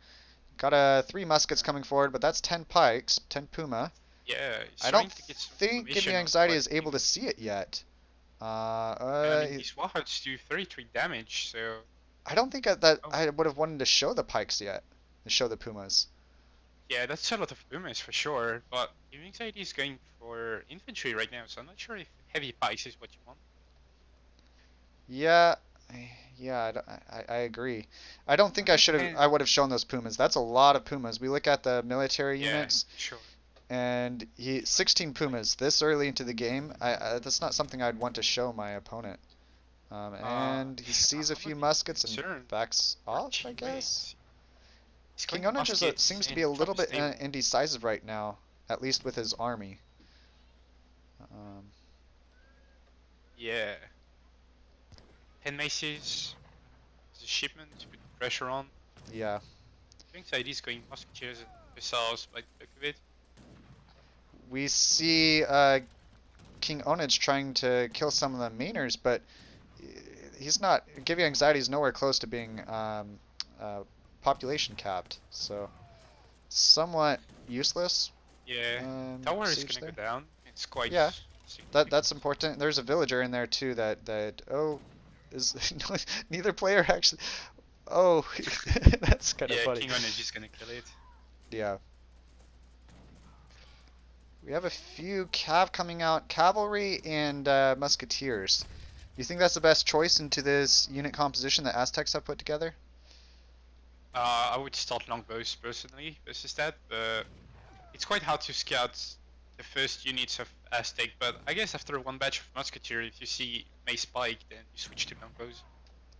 Got 3 muskets coming forward, but that's 10 pikes, 10 puma. Yeah, he's I trying don't to get some think information on GiveUAnxiety what is able to see it yet. I mean, these warheads do 33 damage, so I don't think that oh, I would have wanted to show the pikes yet, to show the pumas. yeah, that's a lot of boomers for sure. But GiveUAnxiety is going for infantry right now, so I'm not sure if heavy pikes is what you want. Yeah, yeah, I agree. I don't think I would have shown those pumas. That's a lot of pumas. We look at the military Yeah, units, sure. and 16 pumas this early into the game. That's not something I'd want to show my opponent. And he sees a I'm few not muskets and concerned. backs off, I Archie guess. ways. He's King going Onage muskets seems to and be a drop little his bit table. indecisive right now, at least with his army. Um, Yeah. 10 maces. There's a shipment to put pressure on. yeah. GiveUAnxiety is going musketeers and missiles by the look of it. We see King Onage trying to kill some of the mainers, but he's not. GiveUAnxiety is nowhere close to being population capped, so somewhat useless. Yeah, tower is Siege gonna there. go down. It's quite Yeah, significant. that's important. There's a villager in there too that oh is neither player actually. Oh, that's kind of Yeah, funny. King Onage is gonna kill it. Yeah. We have a few cav coming out, cavalry and musketeers. Do you think that's the best choice into this unit composition that Aztecs have put together? I would start longbows personally versus that, but it's quite hard to scout the first units of Aztec, but I guess after one batch of musketeer, if you see mace spike, then you switch to longbows.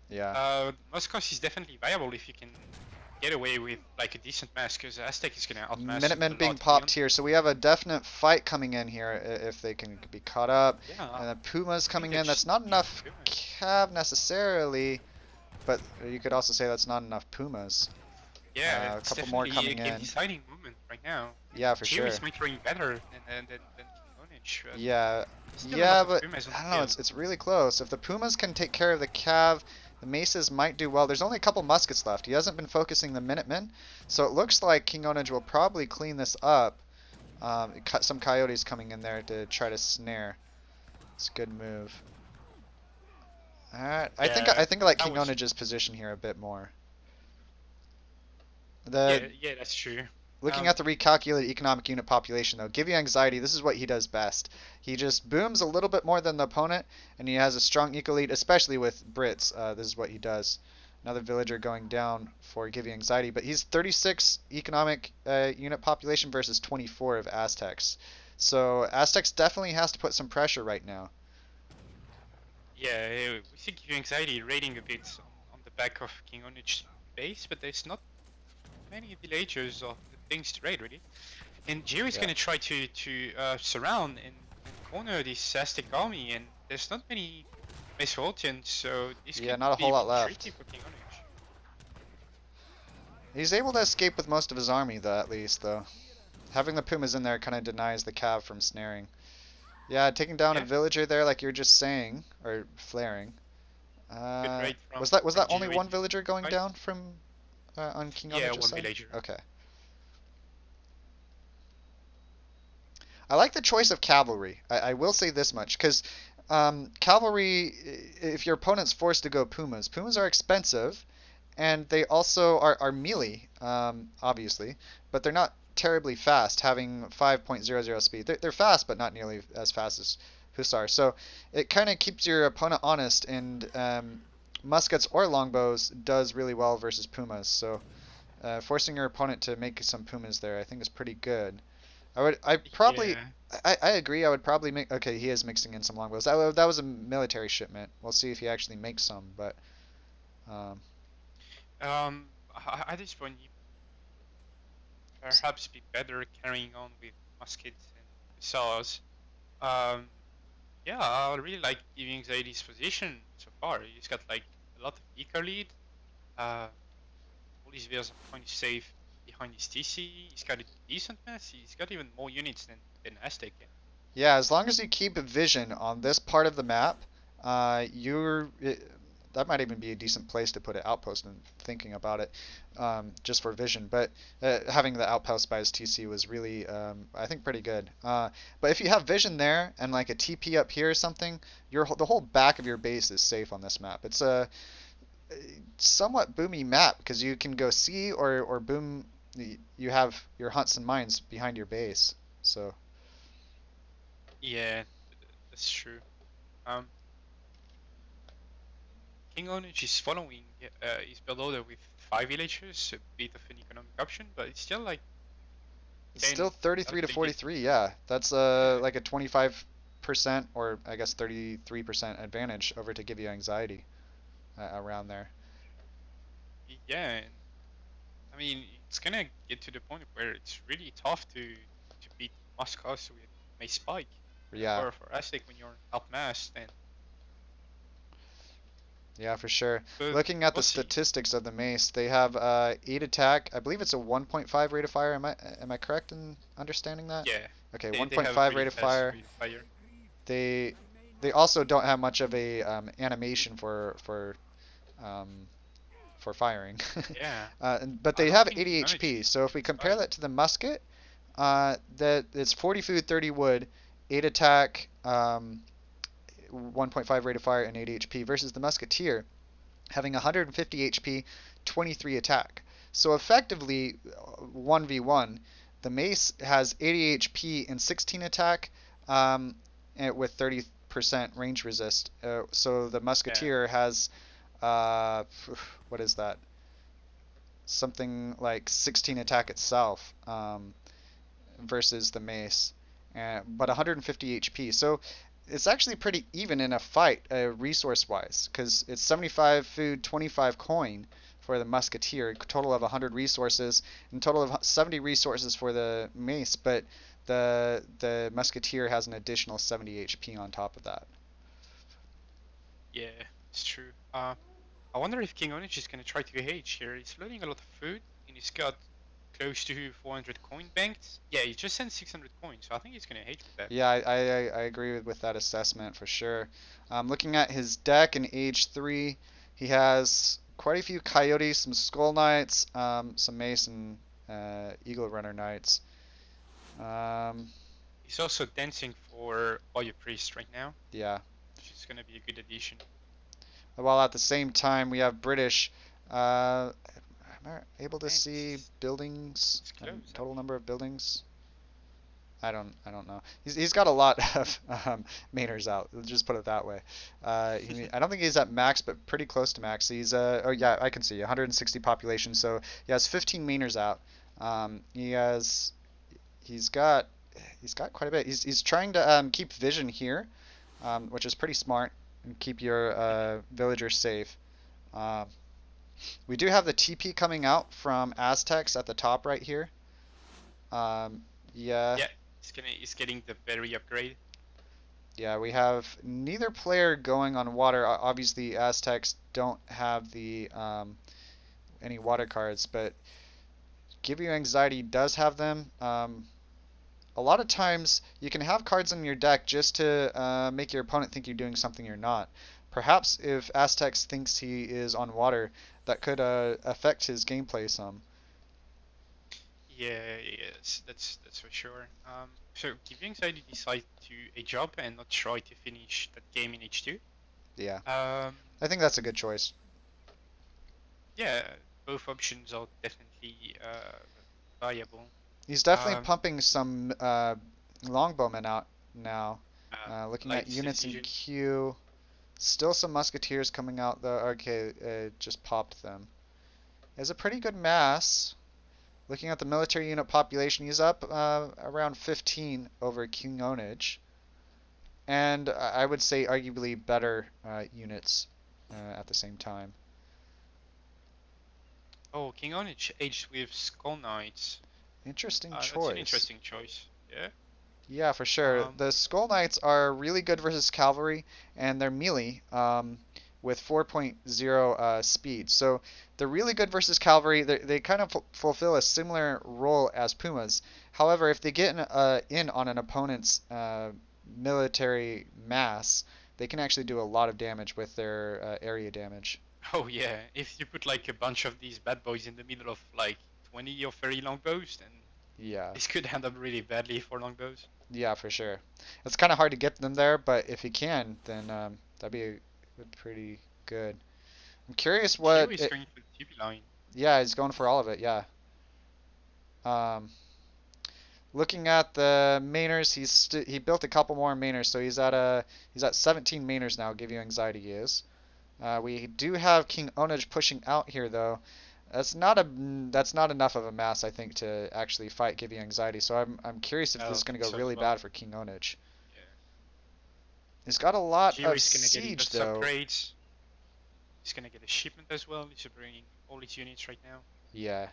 Yeah. Muscos is definitely viable if you can get away with like a decent mass, because Aztec is gonna outmass Minutemen a being lot popped beyond. here, so we have a definite fight coming in here if they can be caught up. Yeah, And the Pumas coming they're in. That's just not being enough Pumas. cav necessarily, but you could also say that's not enough Pumas. Yeah, A it's couple more definitely coming a in. deciding moment right now. Yeah, for Team sure. is microing better than King Onage. But Yeah, still a yeah, lot of but Pumas on I the don't know. field. It's really close. If the Pumas can take care of the cav, the maces might do well. There's only a couple muskets left. He hasn't been focusing the Minutemen, so it looks like King Onage will probably clean this up. Cut some coyotes coming in there to try to snare. It's a good move. Alright, I Yeah, think I like that King was Onage's position here a bit more. yeah, that's true. Looking at the recalculated economic unit population, though, GiveUAnxiety, this is what he does best. He just booms a little bit more than the opponent, and he has a strong eco lead, especially with Brits. This is what he does. Another villager going down for GiveUAnxiety, but he's 36 economic unit population versus 24 of Aztecs. So Aztecs definitely has to put some pressure right now. Yeah, we see GiveUAnxiety raiding a bit on the back of King Onich's base, but there's not many villagers or things to raid really. And Geo is Yeah. gonna try to surround and corner this Aztec army, and there's not many Mesopotamians, so this Yeah, could not a be whole a lot bit tricky left. for King Onich. He's able to escape with most of his army, though, at least, though. Having the Pumas in there kind of denies the Cav from snaring. Yeah, taking down a Yeah, villager there, like you were just saying, or flaring. good raid Was from that only Geo one into villager going fight. down from on King Yeah, Onich's one side? villager. Okay. I like the choice of cavalry. I will say this much, because cavalry, if your opponent's forced to go Pumas, Pumas are expensive, and they also are melee, obviously, but they're not terribly fast, having 5.00 speed. They're fast, but not nearly as fast as Hussar. So it kind of keeps your opponent honest, and muskets or longbows does really well versus Pumas. So forcing your opponent to make some Pumas there, I think is pretty good. I probably, Yeah. I agree. I would probably make. Okay, he is mixing in some longbows. That was a military shipment. We'll see if he actually makes some. But um, At this point, you perhaps be better carrying on with muskets and missiles. Um, yeah, I really like GiveUAnxiety's position so far. He's got like a lot of eco lead. Uh, all his villas are kind of safe behind his TC. He's got a decent mess. He's got even more units than Aztec. yeah, as long as you keep vision on this part of the map, that might even be a decent place to put an outpost. And thinking about it, just for vision. But having the outpost by his TC was really, I think, pretty good. But if you have vision there and like a TP up here or something, the whole back of your base is safe on this map. It's a somewhat boomy map because you can go sea or boom. You have your hunts and mines behind your base. So Yeah, that's true. Um, King Onage is following his build order with 5 villagers, a bit of an economic option, but it's still like it's 10 still 33 to villages. 43. Yeah, that's Yeah, like a 25% or I guess 33% advantage over to GiveUAnxiety around there. yeah, and I mean it's gonna get to the point where it's really tough to beat Muscos with Mace Spike, Yeah, for Aztec when you're outmassed, and yeah, for sure. but Looking at we'll the see. statistics of the mace, they have 8 attack. I believe it's a 1.5 rate of fire. Am I correct in understanding that? Yeah, Okay, they have a 1.5 really rate of fast fire. rate of fire. They they also don't have much of a animation um, for firing. Yeah, But I they don't have think 80 King HP. So if we Onage compare Spike. that to the musket, that it's 40 food, 30 wood, 8 attack, 1.5 rate of fire, and 80 HP versus the musketeer having 150 HP, 23 attack. So effectively, 1v1, the mace has 80 HP and 16 attack with 30% range resist. So the Yeah, musketeer has, uh, what is that? Something like 16 attack itself versus the mace, but 150 HP. So it's actually pretty even in a fight, resource-wise, because it's 75 food, 25 coin for the musketeer, total of 100 resources, and total of 70 resources for the mace. But the musketeer has an additional 70 HP on top of that. yeah, it's true. I wonder if King Onage is gonna try to H here. He's loading a lot of food, and he's got close to 400 coin banked. Yeah, he just sent 600 coins, so I think he's gonna H with that. Yeah, I agree with that assessment for sure. Looking at his deck in Age 3, he has quite a few Coyotes, some Skull Knights, some Mace and Eagle Runner Knights. Um, He's also dancing for Warrior Priest right now, yeah. which is gonna be a good addition. While at the same time, we have British. Am I able to Man, see buildings it's and close total actually. number of buildings? I don't know. He's got a lot of mainers out. Let's just put it that way. I don't think he's at max, but pretty close to max. He's oh yeah, I can see 160 population. So he has 15 mainers out. He has he's got quite a bit. He's trying to keep vision here, which is pretty smart, and keep your villagers safe. Um, we do have the TP coming out from Aztecs at the top right here. Yeah. Yeah, he's getting the berry upgrade. Yeah, we have neither player going on water. Obviously, Aztecs don't have the any water cards, but GiveUAnxiety does have them. A lot of times, you can have cards in your deck just to make your opponent think you're doing something you're not. Perhaps if Aztecs thinks he is on water, that could affect his gameplay some. Yeah, yes, that's for sure. So GiveUAnxiety decided to a job and not try to finish that game in H2. Yeah, Um, I think that's a good choice. yeah, both options are definitely viable. He's definitely Um, pumping some longbowmen out now. Looking like at units in Decision. queue. Still some musketeers coming out though. Okay, just popped them. It's a pretty good mass. Looking at the military unit population, he's up around 15 over King Onage. And I would say arguably better units at the same time. Oh, King Onage aged with Skull Knights. Interesting That's choice. an interesting choice. Yeah. Yeah, for sure. The Skull Knights are really good versus cavalry, and they're melee with 4.0 speed. So they're really good versus cavalry. They kind of fulfill a similar role as Pumas. However, if they get in on an opponent's military mass, they can actually do a lot of damage with their area damage. Oh yeah, if you put like a bunch of these bad boys in the middle of like 20 of very longbows, then Yeah. this could end up really badly for longbows. Yeah, for sure. It's kind of hard to get them there, but if you can, then that'd be pretty good. I'm curious Sioux what is going for the TP line. yeah, he's going for all of it, yeah. Um, looking at the mainers, he built a couple more mainers, so he's at 17 mainers now. GiveUAnxiety is. We do have King Onage pushing out here though. That's not enough of a mass, I think, to actually fight GiveUAnxiety. So I'm curious if this is going to go really bad for King Onage. Yeah. He's got a lot Sioux of is gonna siege get though. upgrades. He's gonna get a shipment as well. He's bringing all his units right now. Yeah.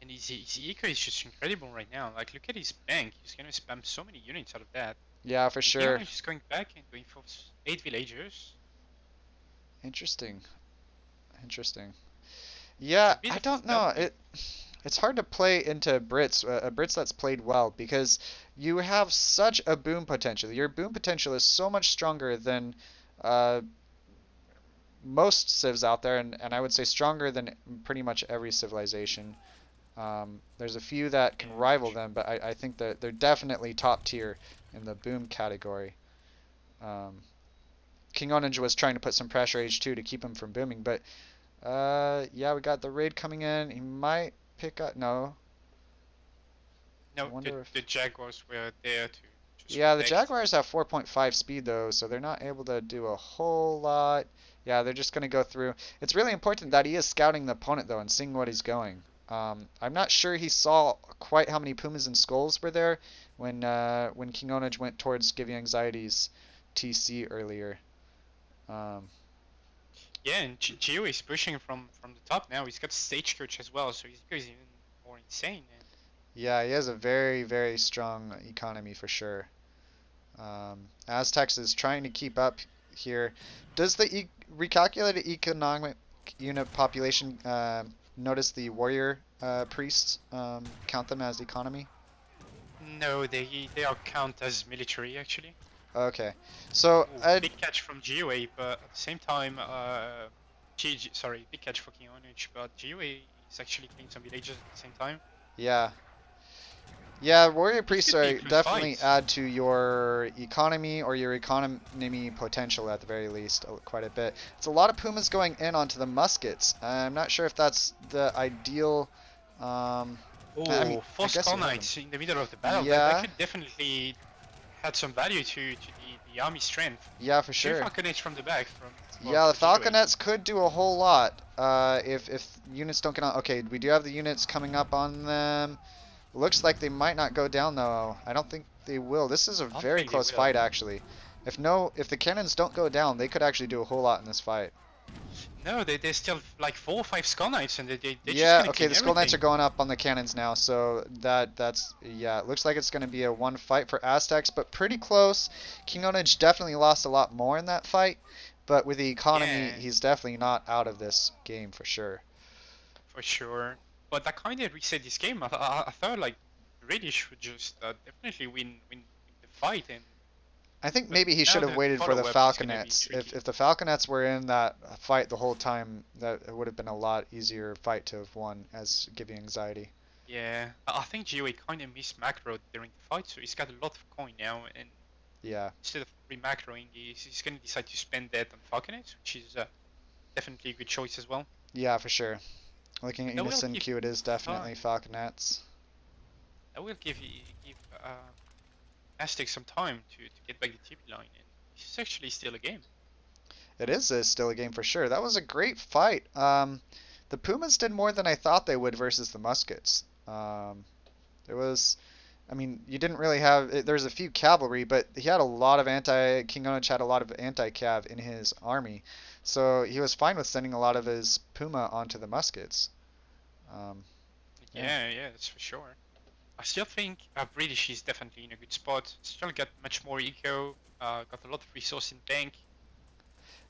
And his eco is just incredible right now. Like, look at his bank. He's gonna spam so many units out of that. Yeah, for sure. He's going back and going for 8 villagers. Interesting. Interesting. Yeah, I don't know. It's hard to play into a Brits that's played well, because you have such a boom potential. Your boom potential is so much stronger than most civs out there, and I would say stronger than pretty much every civilization. There's a few that can rival them, but I think that they're definitely top tier in the boom category. King Onage was trying to put some pressure H2 to keep him from booming, but yeah, we got the raid coming in. He might pick up. No. No, the Jaguars were there to yeah, the Jaguars have 4.5 speed though, so they're not able to do a whole lot. Yeah, they're just going to go through. It's really important that he is scouting the opponent though and seeing what he's going. I'm not sure he saw quite how many Pumas and Skulls were there when King Onage went towards GiveUAnxiety's TC earlier. Yeah, and Geo is pushing from the top now. He's got Stagecoach as well, so his eco is even more insane. Yeah, he has a very, very strong economy for sure. Aztecs is trying to keep up here. Does the recalculated economic unit population notice the warrior priests count them as economy? No, they are count as military actually. Okay, so big catch from GOA, but at the same time, big catch for King Onage, but GOA is actually killing some villages at the same time. Yeah. Yeah, warrior priests are definitely add to your economy or your economy potential at the very least quite a bit. It's a lot of Pumas going in onto the muskets. I'm not sure if that's the ideal Oh, four I guess skull you have them. knights in the middle of the battle. That Yeah, could definitely had some value to the army strength. yeah, for Two sure. falconets from the back Yeah, the for GiveUA. Falconets could do a whole lot. If units don't get on. Okay, we do have the units coming up on them. Looks like they might not go down though. I don't think they will. This is a I don't very think they close will. fight actually. If the cannons don't go down, they could actually do a whole lot in this fight. No, there's still like 4 or 5 skull knights, and they're just Yeah, gonna okay, clean the Skull Knights are everything. going up on the cannons now, so that's yeah, it looks like it's gonna be a one fight for Aztecs, but pretty close. King Onage definitely lost a lot more in that fight, but with the economy, Yeah, he's definitely not out of this game for sure. for sure. But that kind of reset this game. I thought like British would just definitely win the fight, and I think but maybe he now should have the waited for the follow-up is gonna be Falconets. tricky. If the Falconets were in that fight the whole time, that would have been a lot easier fight to have won as GiveUAnxiety. Yeah, I think GOA kind of missed macro during the fight, so he's got a lot of coin now, and Yeah, instead of remacroing, he's gonna decide to spend that on Falconets, which is definitely a good choice as well. yeah, for sure. Looking at That will Unison give Q, it is definitely time. Falconets. That will give Aztec some time to get back the TP line, and this is actually still a game. It is still a game for sure. That was a great fight. The Pumas did more than I thought they would versus the Muskets. It was, I mean, you didn't really have. There's a few cavalry, but he had a lot of anti. King Onich had a lot of anti-cav in his army, so he was fine with sending a lot of his Puma onto the Muskets. Um, yeah, Yeah, that's for sure. I still think British is definitely in a good spot. Still got much more eco, got a lot of resource in bank,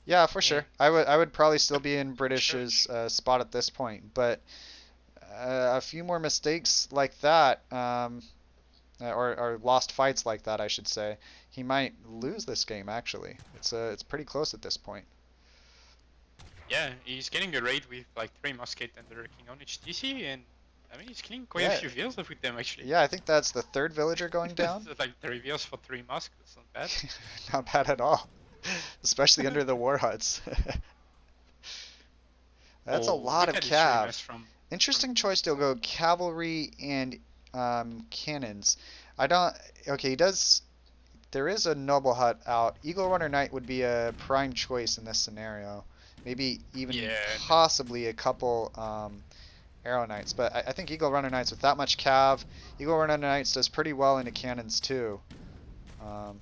yeah, for sure. and I would probably still but be in British's church. spot at this point, but a few more mistakes like that. Or lost fights like that, I should say, he might lose this game. Actually, it's pretty close at this point. Yeah, he's getting a raid with like 3 musket and the King on HTC, and I mean he's killing quite a Yeah, few vills with them actually. yeah, I think that's the third villager going down. So, like 3 vills for 3 musk, that's not bad. Not bad at all, especially under the war huts. That's a Oh, lot look of at this cav. rematch from Interesting choice to ESOC. go cavalry and cannons. I don't. Okay, he does. There is a noble hut out. Eagle Runner Knight would be a prime choice in this scenario. Maybe even Yeah, possibly a couple Arrow Knights. But I think Eagle Runner Knights with that much cav, Eagle Runner Knights does pretty well into cannons too. Um,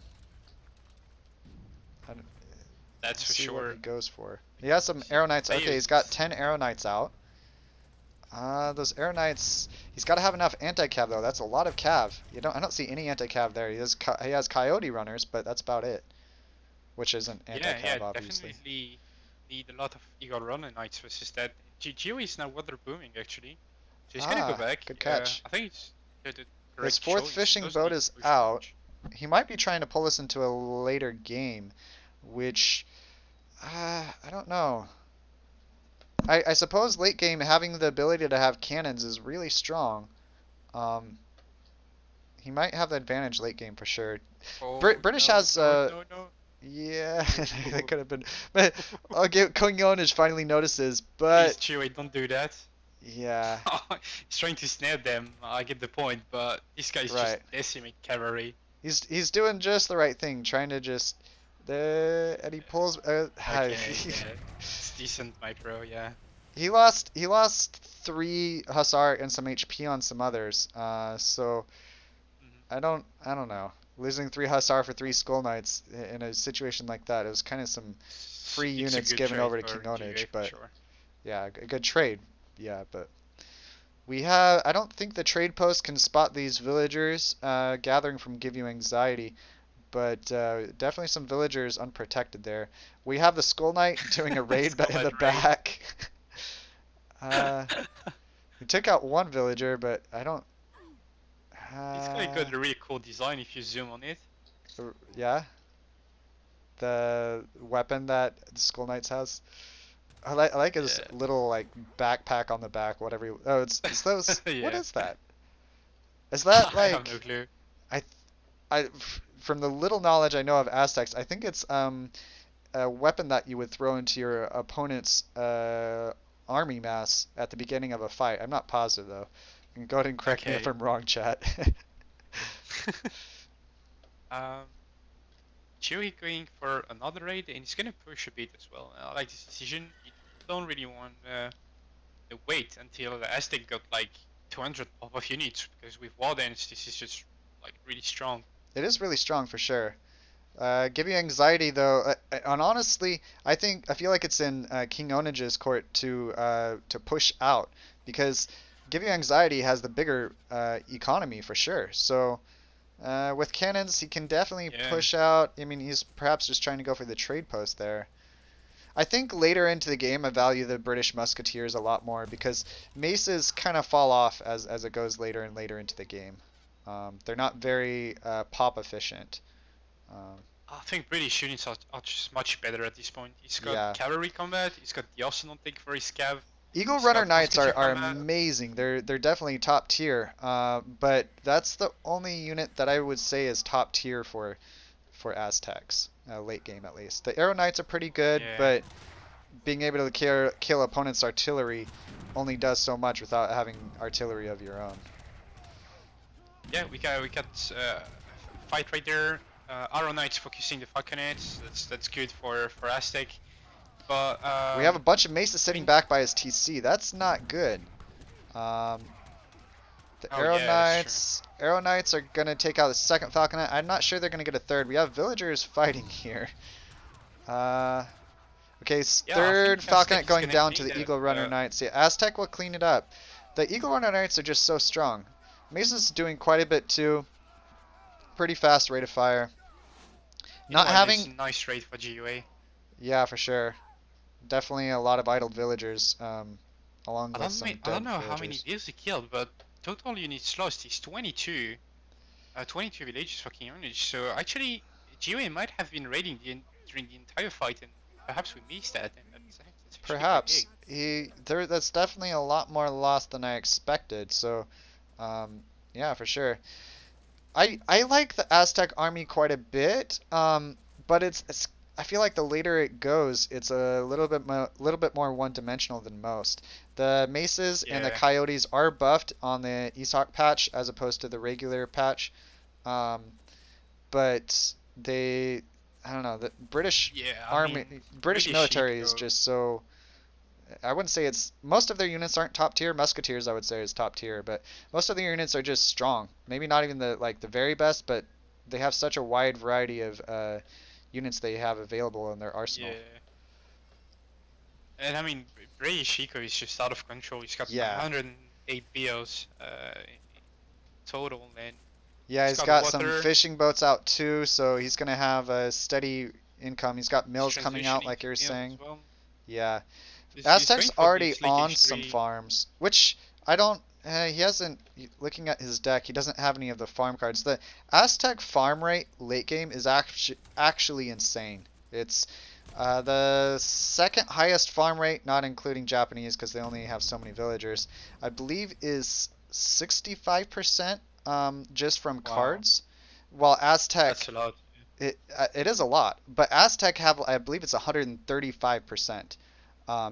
I don't- that's let's for see what sure. he goes for. He has some Arrow Knights. Okay, he's got 10 Arrow Knights out. Those Arrow Knights. He's got to have enough anti-cav though. That's a lot of cav. I don't see any anti-cav there. He has Coyote runners, but that's about it. Which isn't Yeah, anti-cav, obviously. definitely need a lot of Eagle Runner Knights versus that. Geo is now water booming actually, so he's gonna go Ah, back. good catch. I think it's the His correct fourth choice. He fishing doesn't boat need to is push too out. much. He might be trying to pull us into a later game, which I don't know. I suppose late game having the ability to have cannons is really strong. Um, he might have the advantage late game for sure. Oh British no, has no, no, no. yeah, that Oh. could have been. But okay, Kongyonish finally notices, Please, but Chewie, don't do that. yeah, He's trying to snare them. I get the point, but this guy's just right. decimate cavalry. He's doing just the right thing, trying to just and he pulls. Okay, yeah, it's decent micro, yeah. He lost 3 Hussar and some HP on some others. So Mhm. I don't know. Losing 3 Hussar for 3 Skull Knights in a situation like that, it was kind of some free It's a units good given trade over to for King Onage, GA for but sure. yeah, a good trade. Yeah, but we have. I don't think the trade post can spot these villagers gathering from GiveUAnxiety, but definitely some villagers unprotected there. We have the Skull Knight doing a raid in the Skullhead raid. back. uh, we took out one villager, but I don't. This guy Uh, got a really cool design if you zoom on it. yeah, the weapon that the Skull Knights has. I like his Yeah. little like backpack on the back, whatever. Oh, it's those. What Yeah. is that? Is that I have no like clue. I from the little knowledge I know of Aztecs, I think it's a weapon that you would throw into your opponent's army mass at the beginning of a fight. I'm not positive though. Go ahead and correct me if Okay. I'm wrong, chat. Um, Chewie going for another raid, and he's gonna push a bit as well. I like this decision. You don't really want wait until the Aztec got like 200 pop-off units, because with Wardens this is just like really strong. It is really strong for sure. Give you anxiety though, and honestly, I feel like it's in King Onage's court to push out because give you anxiety has the bigger economy for sure. So with cannons, he can definitely Yeah. push out. I mean, he's perhaps just trying to go for the trade post there. I think later into the game, I value the British Musketeers a lot more because maces kind of fall off as it goes later and later into the game. They're not very pop efficient. Um, I think British units are just much better at this point. He's got yeah, cavalry combat, he's got the Arsenal take for his cav, Eagle he's Runner got Knights musketeer are combat. amazing. They're definitely top tier. But that's the only unit that I would say is top tier for Aztecs, late game at least. The Arrow Knights are pretty good, Yeah. but being able to kill opponents' artillery only does so much without having artillery of your own. Yeah, we got fight right there. Arrow Knights focusing the Falconets. That's good for Aztec. But We have a bunch of Mesa I sitting mean, back by his TC. That's not good. Um, the oh yeah, that's true. Arrow Knights are gonna take out the second Falconet. I'm not sure they're gonna get a third. We have villagers fighting here. Uh, okay, Yeah, I third think Aztec Falconet is going gonna down to clean the Eagle Runner the Knights. Yeah, Aztec will clean it up. The Eagle Runner Knights are just so strong. Mesa's doing quite a bit too. Pretty fast rate of fire. Not meanwhile, it's having, a nice raid for GUA. yeah, for sure. Definitely a lot of idle villagers, along with some I don't dead know how many villagers. deals he killed, but total units lost is 22. 22 villages for King Orange. So actually, GUA might have been raiding during the entire fight, and perhaps we missed that, and that's actually quite Perhaps big. that's definitely a lot more lost than I expected. So, um, yeah, for sure. I like the Aztec army quite a bit, but it's I feel like the later it goes, it's a little bit more one-dimensional than most. The Maces and the Yeah, Coyotes are buffed on the ESOC patch as opposed to the regular patch, um, but they I don't know the yeah. I mean, British British military is eco. just so I wouldn't say it's most of their units aren't top tier. Musketeers I would say is top tier, but most of their units are just strong. Maybe not even the very best, but they have such a wide variety of units they have available in their arsenal. Yeah, and I mean, British eco is just out of control. He's got Yeah. 108 bills total, and Yeah, he's he's got got some water. fishing boats out too, so he's gonna have a steady income. He's got He's mills coming out transitioning like to you were meals as saying. well. Yeah. He's Aztec's going for already this late on some H3. farms, which I don't. He hasn't. Looking at his deck, he doesn't have any of the farm cards. The Aztec farm rate late game is actually insane. It's the second highest farm rate, not including Japanese, because they only have so many villagers. I believe is 65% just from Wow, cards, while that's Aztec a lot. it is a lot, but Aztec have I believe it's 135%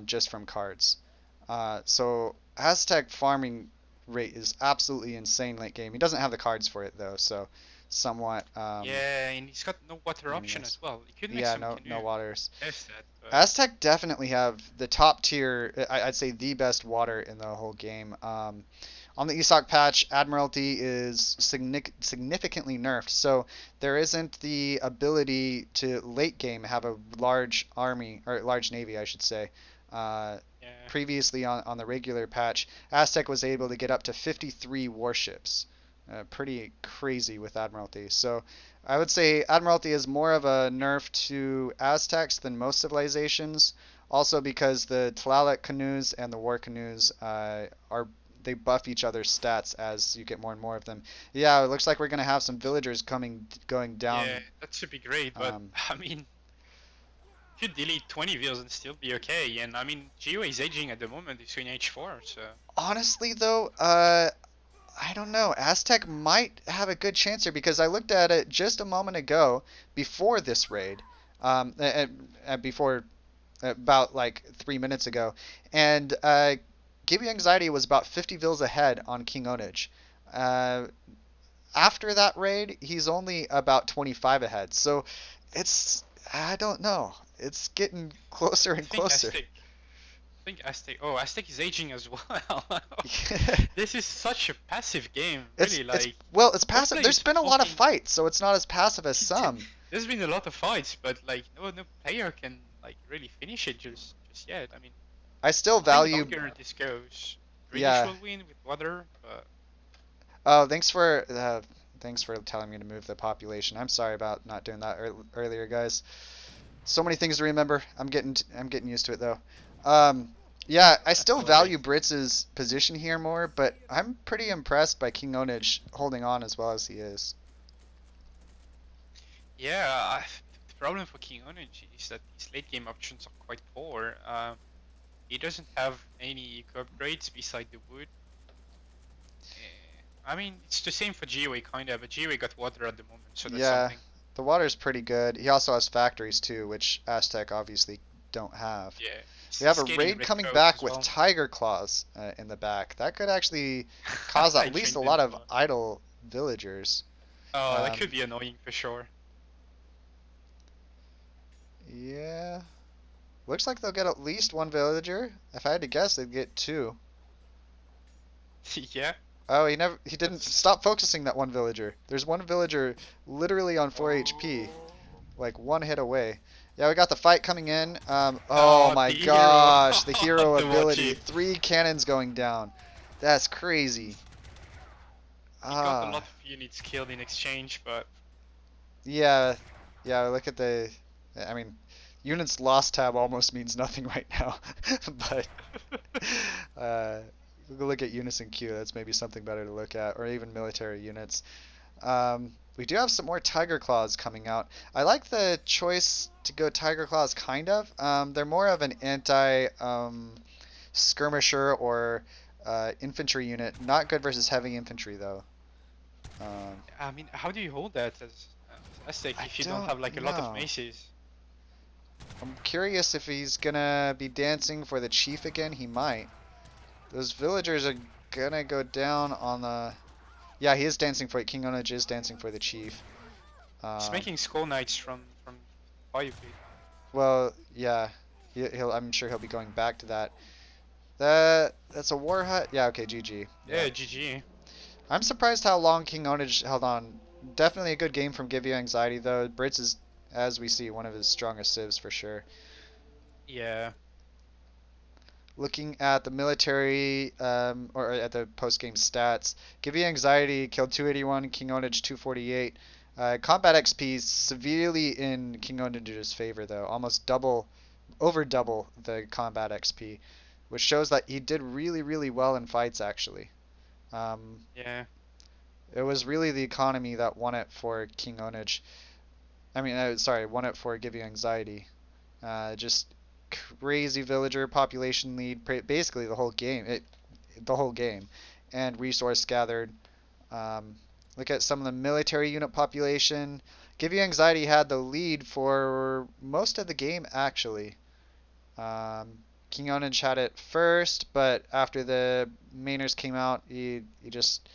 just from cards. So Aztec farming rate is absolutely insane late game. He doesn't have the cards for it though, so somewhat Yeah, and he's got no water option meaningless. as well. He could make Yeah, some no canoe. waters. Test that, but Aztec definitely have the top tier. I'd say the best water in the whole game. On the ESOC patch, Admiralty is significantly nerfed, so there isn't the ability to late game have a large army or large navy, I should say. Uh, yeah, Previously on the regular patch, Aztec was able to get up to 53 warships. Pretty crazy with Admiralty. So I would say Admiralty is more of a nerf to Aztecs than most civilizations. Also because the Tlaloc canoes and the war canoes are they buff each other's stats as you get more and more of them. Yeah, it looks like we're gonna have some villagers going yeah, down. that should be great. But Um, I mean, you could delete 20 views and still be okay. And I mean, GUA is aging at the moment. He's going H4, so Honestly though, I don't know. Aztec might have a good chance here because I looked at it just a moment ago before this raid, before about like 3 minutes ago, and GiveUAnxiety was about 50 vills ahead on King Onage. Uh, After that raid, he's only about 25 ahead. So it's, I don't know. It's getting closer I and think closer. Aztec. I think Aztec. Oh, Aztec is aging as well. This is such a passive game, it's really. it's Like, well, it's both passive. There's players been a lot of talking. fights, so it's not as passive as some. There's been a lot of fights, but like, no player can like really finish it just yet. I mean, I still I think value, longer this goes, British yeah. will win with water, but Oh, thanks for telling me to move the population. I'm sorry about not doing that earlier, guys. So many things to remember. I'm getting used to it though. Um, yeah, I that's still all right. value Britz's position here more, but I'm pretty impressed by King Onage holding on as well as he is. Yeah, the problem for King Orange is that his late game options are quite poor. He doesn't have any eco upgrades beside the wood. I mean, it's the same for GeoA kinda, but GeoA got water at the moment, so that's Yeah, something. the water's pretty good. He also has factories too, which Aztec obviously don't have. Yeah, We have a scaling raid red coming coats back as with well. Tiger Claws in the back. That could actually cause I at least a trained lot them of for. idle villagers. Oh, that could Um, be annoying for sure. yeah, looks like they'll get at least one villager. If I had to guess, they'd get two. Yeah, Oh, he didn't that's. stop focusing that one villager. There's one villager literally on 4 HP, like one hit away. Yeah, we got the fight coming in. Oh Oh, my the hero. gosh, the hero The watch ability. it. 3 cannons going down. That's crazy. He got a Ah, lot of units killed in exchange, but yeah, yeah. Look at the. I mean, units lost tab almost means nothing right now, but uh, we'll look at units in queue. That's maybe something better to look at, or even military units. We do have some more Tiger Claws coming out. I like the choice to go Tiger Claws, kind of. They're more of an anti skirmisher or infantry unit. Not good versus heavy infantry, though. Um, I mean, how do you hold that as Aztec I if you don't don't have like a lot of know. maces? I'm curious if he's gonna be dancing for the chief again. He might. Those villagers are gonna go down on the. Yeah, he is dancing for it. King Onage is dancing for the chief. He's Um, making skull knights from fire pit. well, yeah, he'll. I'm sure he'll be going back to that. That's a war hut. Yeah, okay, GG. Yeah, Yeah, GG. I'm surprised how long King Onage held on. Definitely a good game from GiveUAnxiety though. Brits is, as we see, one of his strongest civs for sure. Yeah. Looking at the military or at the post-game stats, GiveUAnxiety killed 281, King Onage 248. Combat XP is severely in King Onage's favor though, almost double, over double the combat XP, which shows that he did really, really well in fights actually. Um, Yeah. it was really the economy that won it for King Onage. I mean, sorry, won it for GiveUAnxiety. Just crazy villager population lead, basically the whole game. The whole game, and resource gathered. Um, Look at some of the military unit population. GiveUAnxiety had the lead for most of the game actually. King Onage had it first, but after the mainers came out, he just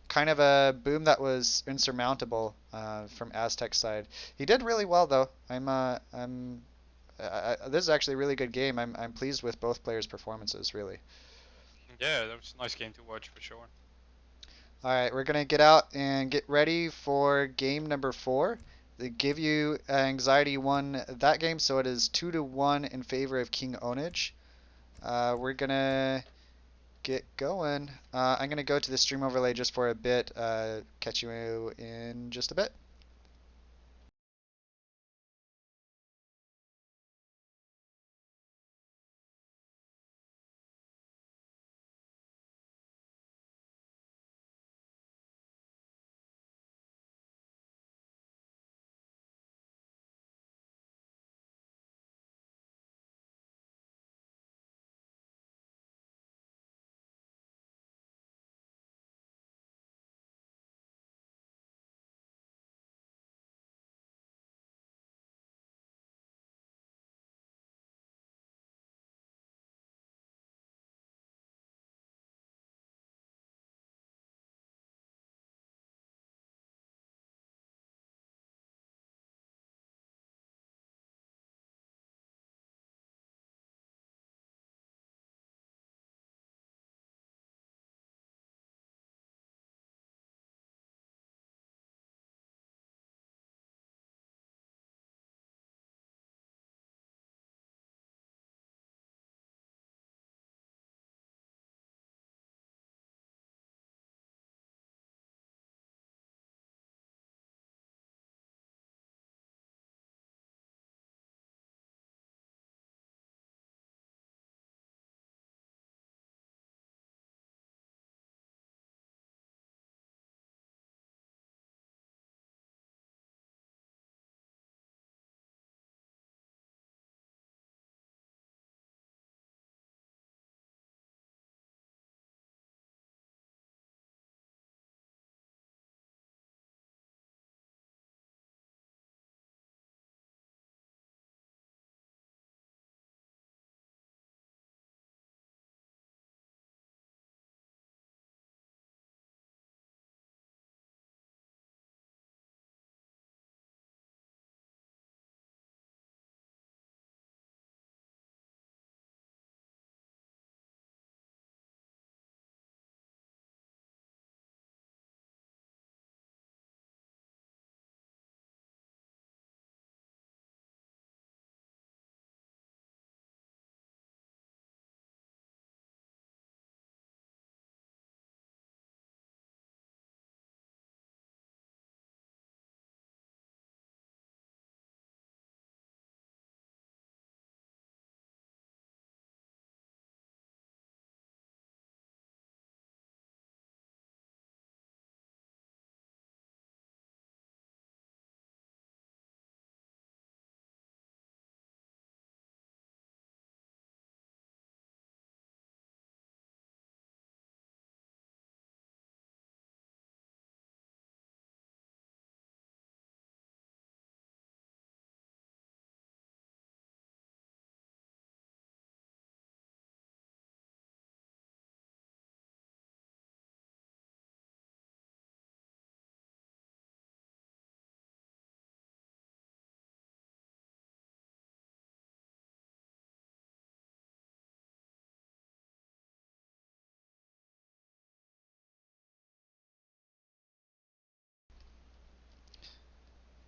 kind of a boom that was insurmountable from Aztec side. He did really well though. This is actually a really good game. I'm pleased with both players' performances really. Yeah, that was a nice game to watch for sure. All right, we're gonna get out and get ready for game number 4. The Give You Anxiety won that game, so it is 2-1 in favor of King Onage. We're gonna get going. I'm gonna go to the stream overlay just for a bit. Catch you in just a bit.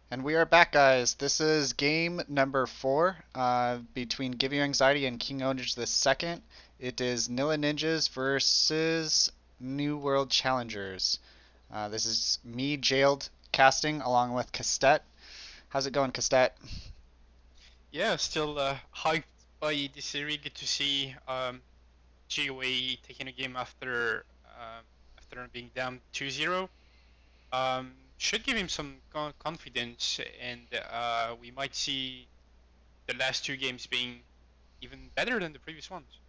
And we are back, guys. This is game number 4 between GiveUAnxiety and King Onage the Second. It is Nilla Ninjas versus New World Challengers. This is me, Jailed, casting along with Castet. How's it going, Castet? Yeah, still hyped by this series. Good to see GOA taking a game after being down 2-0. Should give him some confidence, and we might see the last two games being even better than the previous ones.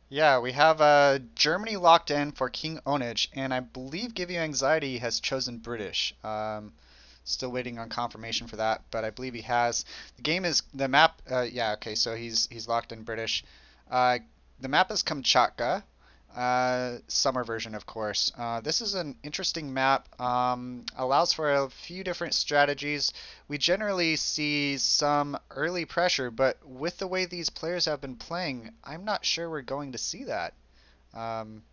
Yeah, we have Germany locked in for King Onage, and I believe GiveUAnxiety has chosen British. Still waiting on confirmation for that, but I believe he has. The game is the map. Yeah, okay, so he's locked in British. Uh, the map is Kamchatka, summer version, of course. This is an interesting map. Allows for a few different strategies. We generally see some early pressure, but with the way these players have been playing, I'm not sure we're going to see that. Um,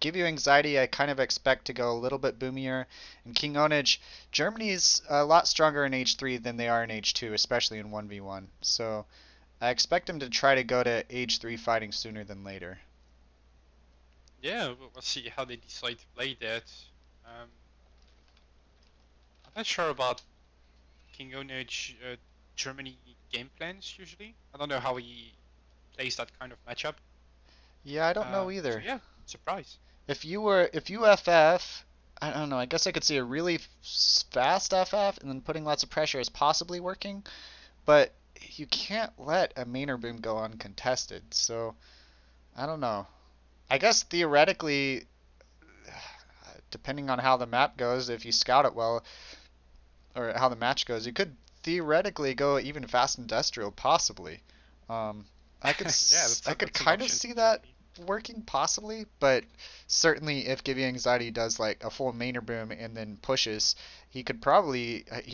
GiveUAnxiety, I kind of expect to go a little bit boomier. And King Onage, Germany's a lot stronger in H3 than they are in H2, especially in 1v1. So I expect them to try to go to H3 fighting sooner than later. Yeah, we'll see how they decide to play that. Um, I'm not sure about King Onage Germany game plans usually. I don't know how he plays that kind of matchup. Yeah, I don't know So either. yeah, surprise. If you FF, I don't know. I guess I could see a really fast FF and then putting lots of pressure is possibly working, but you can't let a mainer boom go uncontested. So I don't know. I guess theoretically, depending on how the map goes, if you scout it well, or how the match goes, you could theoretically go even fast industrial, possibly. Um, Yeah, I could that's an kind of option see for that Germany. working possibly, but certainly if GiveUAnxiety does like a full mainer boom and then pushes, he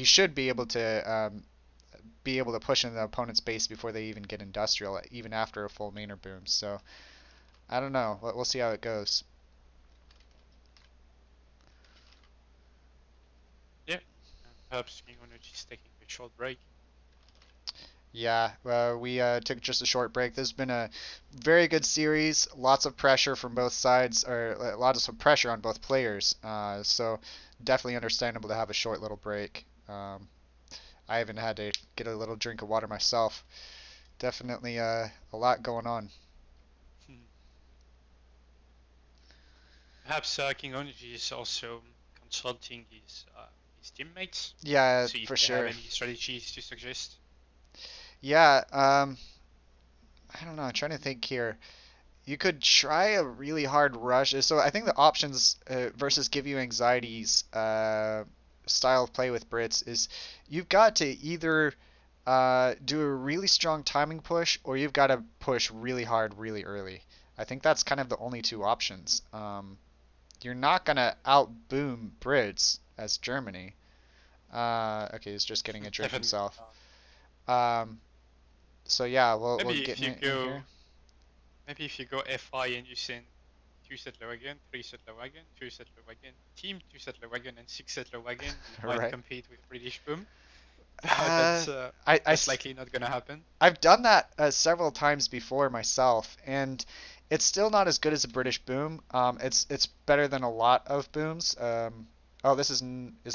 should be able to push in the opponent's base before they even get industrial, even after a full mainer boom. So I don't know. We'll see how it goes. Yeah, perhaps King Onage is taking a short break. Yeah, we took just a short break. This has been a very good series. Lots of pressure from both sides, or lots of pressure on both players. So definitely understandable to have a short little break. I even had to get a little drink of water myself. Definitely a lot going on. Hmm. Perhaps King Onage is also consulting his teammates to Yeah, see if for they have sure. any strategies to suggest. Yeah, I don't know. I'm trying to think here. You could try a really hard rush. So I think the options versus GiveUAnxiety's style of play with Brits is you've got to either do a really strong timing push or you've got to push really hard really early. I think that's kind of the only two options. You're not gonna outboom Brits as Germany. Okay, he's just getting a drink Definitely himself. not. Um, so yeah, we'll Maybe get if you in here. go, maybe if you go FI and you send two settler wagon, three settler wagon, two settler wagon, team two settler wagon, and six settler wagon, you might Right. compete with British Boom. Uh, That's I, I, that's likely not gonna happen. I've done that several times before myself, and it's still not as good as a British boom. It's better than a lot of booms. Oh, is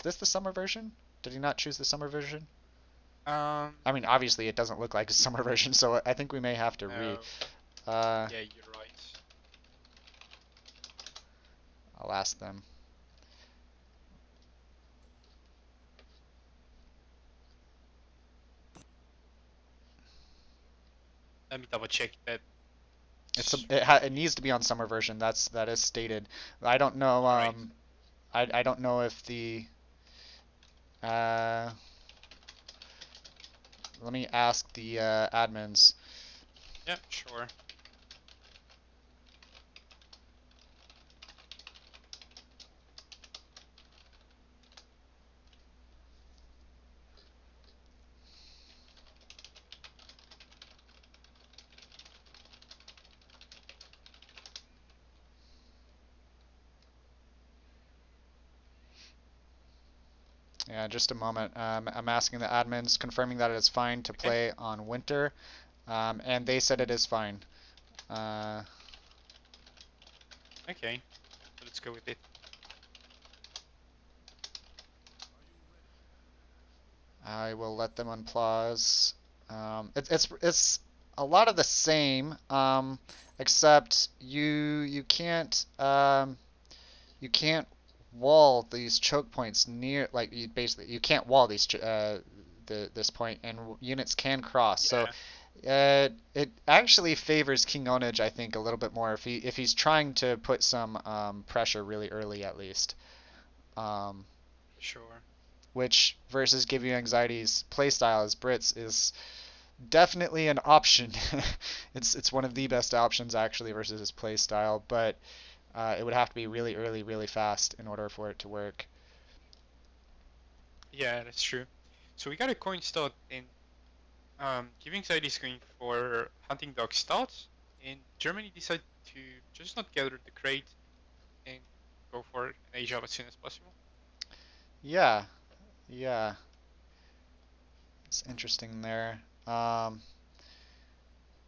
this the summer version? Did he not choose the summer version? Um, I mean, obviously it doesn't look like a summer version, so I think we may have to re. no, Uh, yeah, you're right. I'll ask them. Let me double check that. It needs to be on summer version. That is stated. I don't know. All right. I don't know if the uh, let me ask the admins. Yeah, sure. Yeah, just a moment. I'm asking the admins, confirming that it is fine to Okay. play on winter, and they said it is fine. Uh, Okay. So let's go with it. I will let them unpause. It's a lot of the same, except you can't wall these choke points near like you can't wall this point, and units can cross. So Yeah. it actually favors King Onage, I think, a little bit more if he's trying to put some pressure really early at least. Um, Sure. which versus GiveUAnxiety's playstyle as Brits is definitely an option. It's one of the best options actually versus his playstyle, but it would have to be really early, really fast in order for it to work. Yeah, that's true. So we got a coin start in GiveUAnxiety is going for hunting dog starts, and Germany decided to just not gather the crate and go for an age up as soon as possible. Yeah, yeah, it's interesting there.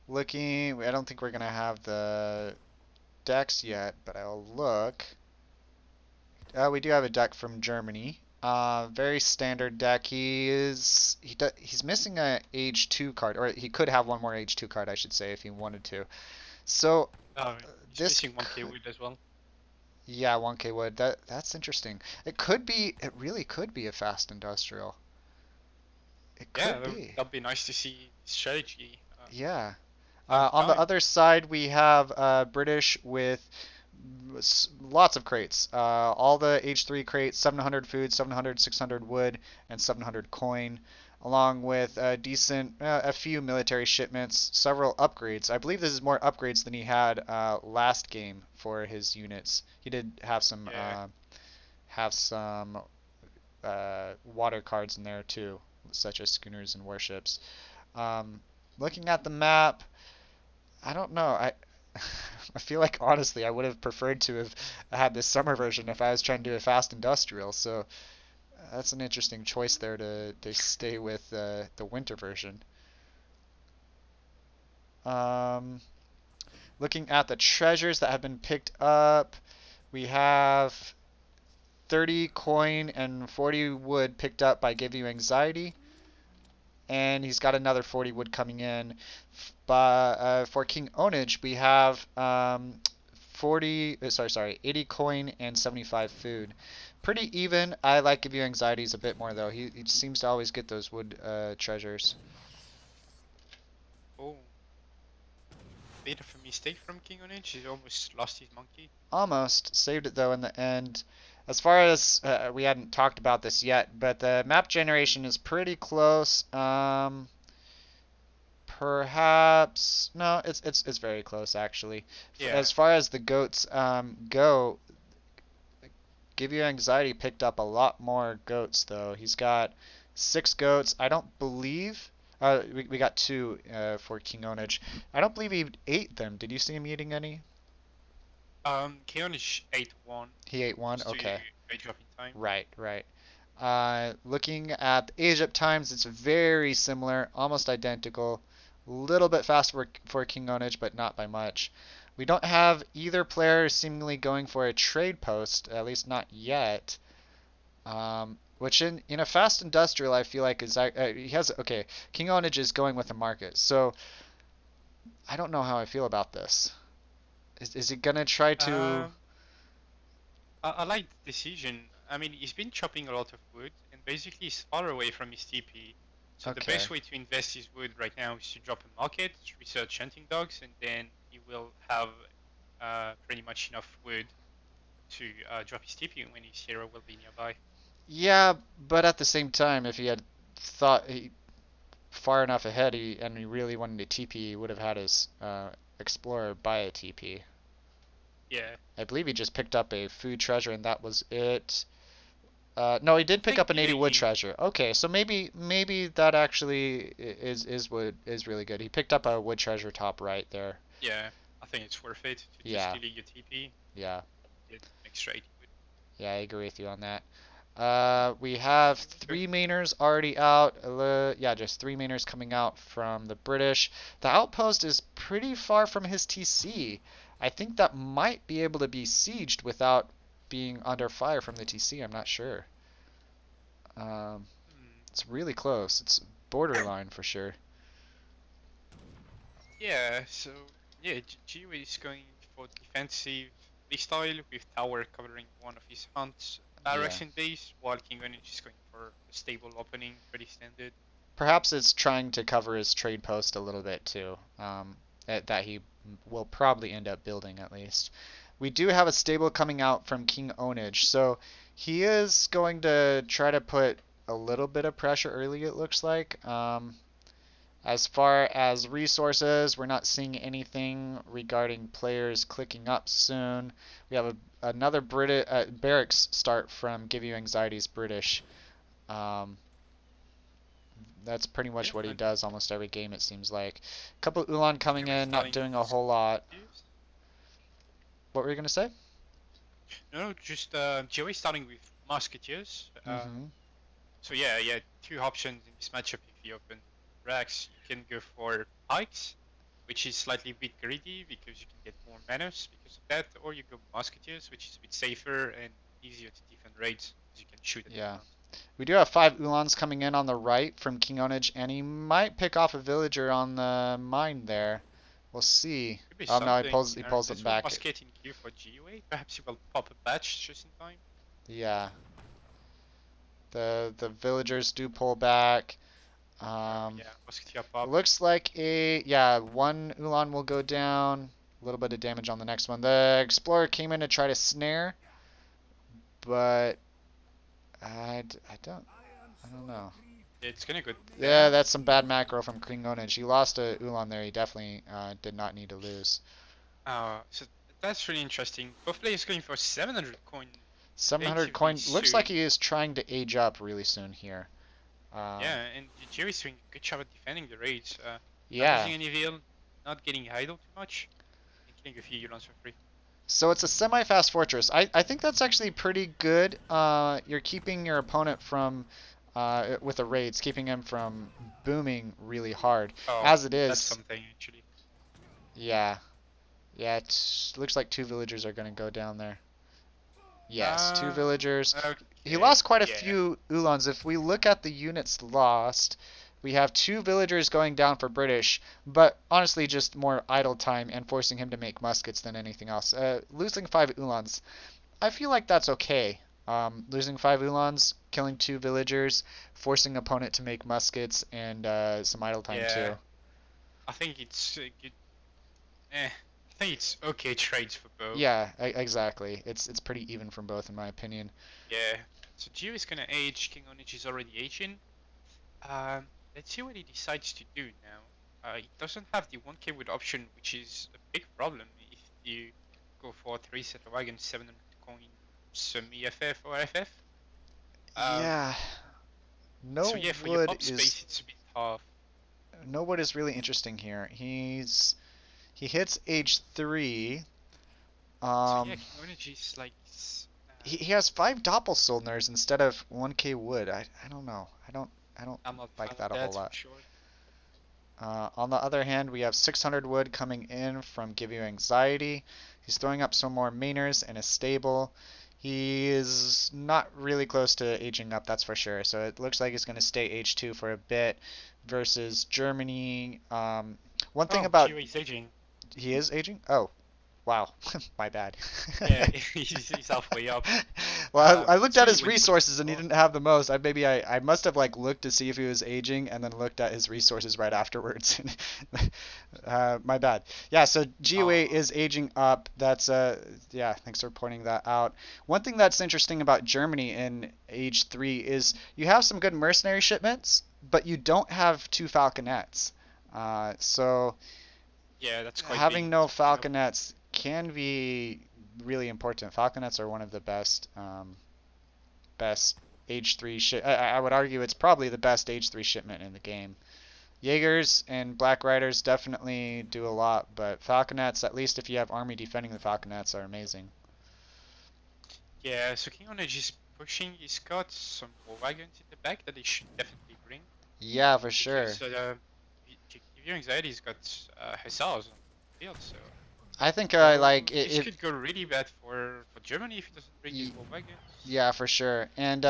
Looking, I don't think we're gonna have the decks yet, but I'll look. We do have a deck from Germany. Very standard deck. He's missing a age 2 card, or he could have one more age 2 card, I should say, if he wanted to. So Uh, he's this missing 1k could, wood as well. yeah, 1K wood. That's interesting. It could be. It really could be a fast industrial. It Yeah, could be. that'd be nice to see strategy Yeah. time to On the time. other side, we have British with lots of crates. All the H3 crates, 700 food, 700, 600 wood, and 700 coin, along with a few military shipments, several upgrades. I believe this is more upgrades than he had last game for his units. He did Yeah. have some water cards in there too, such as schooners and warships. Um, looking at the map, I don't know. I feel like honestly I would have preferred to have had this summer version if I was trying to do a fast industrial. So that's an interesting choice there to stay with the winter version. Um, looking at the treasures that have been picked up, we have 30 coin and 40 wood picked up by GiveUAnxiety, and he's got another 40 wood coming in. But for King Onage, we have 80 coin and 75 food. Pretty even. I like GiveUAnxieties a bit more though. He seems to always get those wood treasures. Oh, bit of a mistake from King on Edge. He's almost lost his monkey. Almost saved it though in the end. As far as we hadn't talked about this yet, but the map generation is pretty close. Perhaps no, it's very close actually. Yeah. As far as the goats go, GiveUAnxiety picked up a lot more goats though. He's got 6 goats. I don't believe. We got 2 for King Onage. I don't believe he ate them. Did you see him eating any? King Edge ate one He ate one. just to Okay. age up in time. Right, right. Looking at the age up times, it's very similar, almost identical. A little bit faster for King Onage, but not by much. We don't have either player seemingly going for a trade post, at least not yet. Which in a fast industrial, I feel like he has okay. King Onage is going with a market, so I don't know how I feel about this. Is he gonna try to? Um, I like the decision. I mean, he's been chopping a lot of wood, and basically he's far away from his TP. So the Okay. best way to invest his wood right now is to drop a market, research hunting dogs, and then he will have pretty much enough wood to drop his TP when his hero will be nearby. Yeah, but at the same time, if he had thought far enough ahead and he really wanted a TP, he would have had his explorer buy a TP. Yeah, I believe he just picked up a food treasure and that was it. No, he I did pick think up an the 80 wood AE. treasure. Okay, so maybe that actually is really good. He picked up a wood treasure top right there. Yeah, I think it's worth it to just Yeah, delete your TP, yeah, get extra 80 wood. yeah. I agree with you on that. We have 3 mainers already out. Yeah, just 3 mainers coming out from the British. The outpost is pretty far from his TC. I think that might be able to be sieged without being under fire from the TC. I'm not sure. Hmm. It's really close. It's borderline for sure. Yeah, so yeah, GiveUA is going for defensive style with tower covering one of his hunts Yeah. direction base, while King Orange is going for a stable opening, pretty standard. Perhaps it's trying to cover his trade post a little bit too. That he will probably end up building at least. We do have a stable coming out from King Onage, so he is going to try to put a little bit of pressure early, it looks like. As far as resources, we're not seeing anything regarding players clicking up soon. We have another barracks start from GiveUAnxiety's British. Um, that's pretty much Yeah, what he and does almost every game, it seems like. A couple Ulan coming GiveUA in, not starting doing a with whole lot. skirmishes. What were you going to say? No, just GiveUA starting with musketeers. Mm-hmm. So yeah, two options in this matchup. If you open racks, you can go for pikes, which is slightly a bit greedy because you can get more manus because of that, or you go musketeers, which is a bit safer and easier to defend raids because you can shoot at the Yeah. front. We do have 5 Ulans coming in on the right from King Onage, and he might pick off a villager on the mine there. We'll see. Could be Oh no, something. he pulls them There's one back. musket in queue for GUA. Perhaps he will pop a patch just in time. Yeah. The villagers do pull back. Yeah, musketeer It pop. looks like one Ulan will go down. A little bit of damage on the next one. The explorer came in to try to snare, but I don't know. Yeah, it's gonna go Yeah, down. that's some bad macro from King Onage. He lost a Ulan there. He definitely did not need to lose. So that's really interesting. Both players going for 700 coin 700 relatively coin. Looks like soon. he is trying to age up really soon here. Yeah, and Jerry is doing a good job at defending the raids. Not Yeah. losing any veil, not getting idle too much, and killing a few units for free. So it's a semi-fast fortress. I think that's actually pretty good. You're keeping your opponent from, with the raids, keeping him from booming really hard. Oh, As it that's is, something actually. yeah. Yeah, it looks like 2 villagers are going to go down there. Yes, 2 villagers. He Okay, lost quite a yeah, few Ulans. If we look at the units lost, we have 2 villagers going down for British, but honestly just more idle time and forcing him to make muskets than anything else. Losing 5 Ulans, I feel like that's okay. Losing 5 Ulans, killing 2 villagers, forcing opponent to make muskets, and some idle time yeah. too. I think it's good. I think it's okay trades for both. Yeah, exactly. It's pretty even from both in my opinion. Yeah. So Geo is gonna age. King Onich is already aging. Um, let's see what he decides to do now. He doesn't have the 1k wood option, which is a big problem if you go for 3 settler wagon, 700 coin, some EFF or FF. Um, Yeah, so no yeah, for your wood pop is space, it's a bit tough. no wood is really interesting here. He hits age 3. So yeah, Um, King Onich is like, he has 5 Doppelsoldners instead of 1k wood. I don't know. I don't I'm not fan like of that a whole that for lot. sure. On the other hand, we have 600 wood coming in from GiveUAnxiety. He's throwing up some more mainers and a stable. He is not really close to aging up, that's for sure. So it looks like he's going to stay age 2 for a bit versus Germany. One thing Oh, about Geo is aging. he is aging? Oh, wow, my bad. Yeah, he's halfway up. Well, I looked at Sorry, his when resources and he oh, didn't have the most. I must have like looked to see if he was aging and then looked at his resources right afterwards. My bad. Yeah, so GOA oh, is aging up. That's yeah, thanks for pointing that out. One thing that's interesting about Germany in age 3 is you have some good mercenary shipments, but you don't have 2 falconets. So yeah, that's quite big having in no this matchup. falconets can be really important. Falconets are one of the best age 3 ship. I would argue it's probably the best age 3 shipment in the game. Jaegers and Black Riders definitely do a lot, but Falconets, at least if you have army defending the Falconets, are amazing. Yeah, so King Onage is pushing. He's got some more wagons in the back that he should definitely bring. Yeah, for sure. Because GiveUAnxiety's got hussars on the field, so I think like this if could go really bad for Germany if he doesn't bring these more wagons. yeah, for sure. And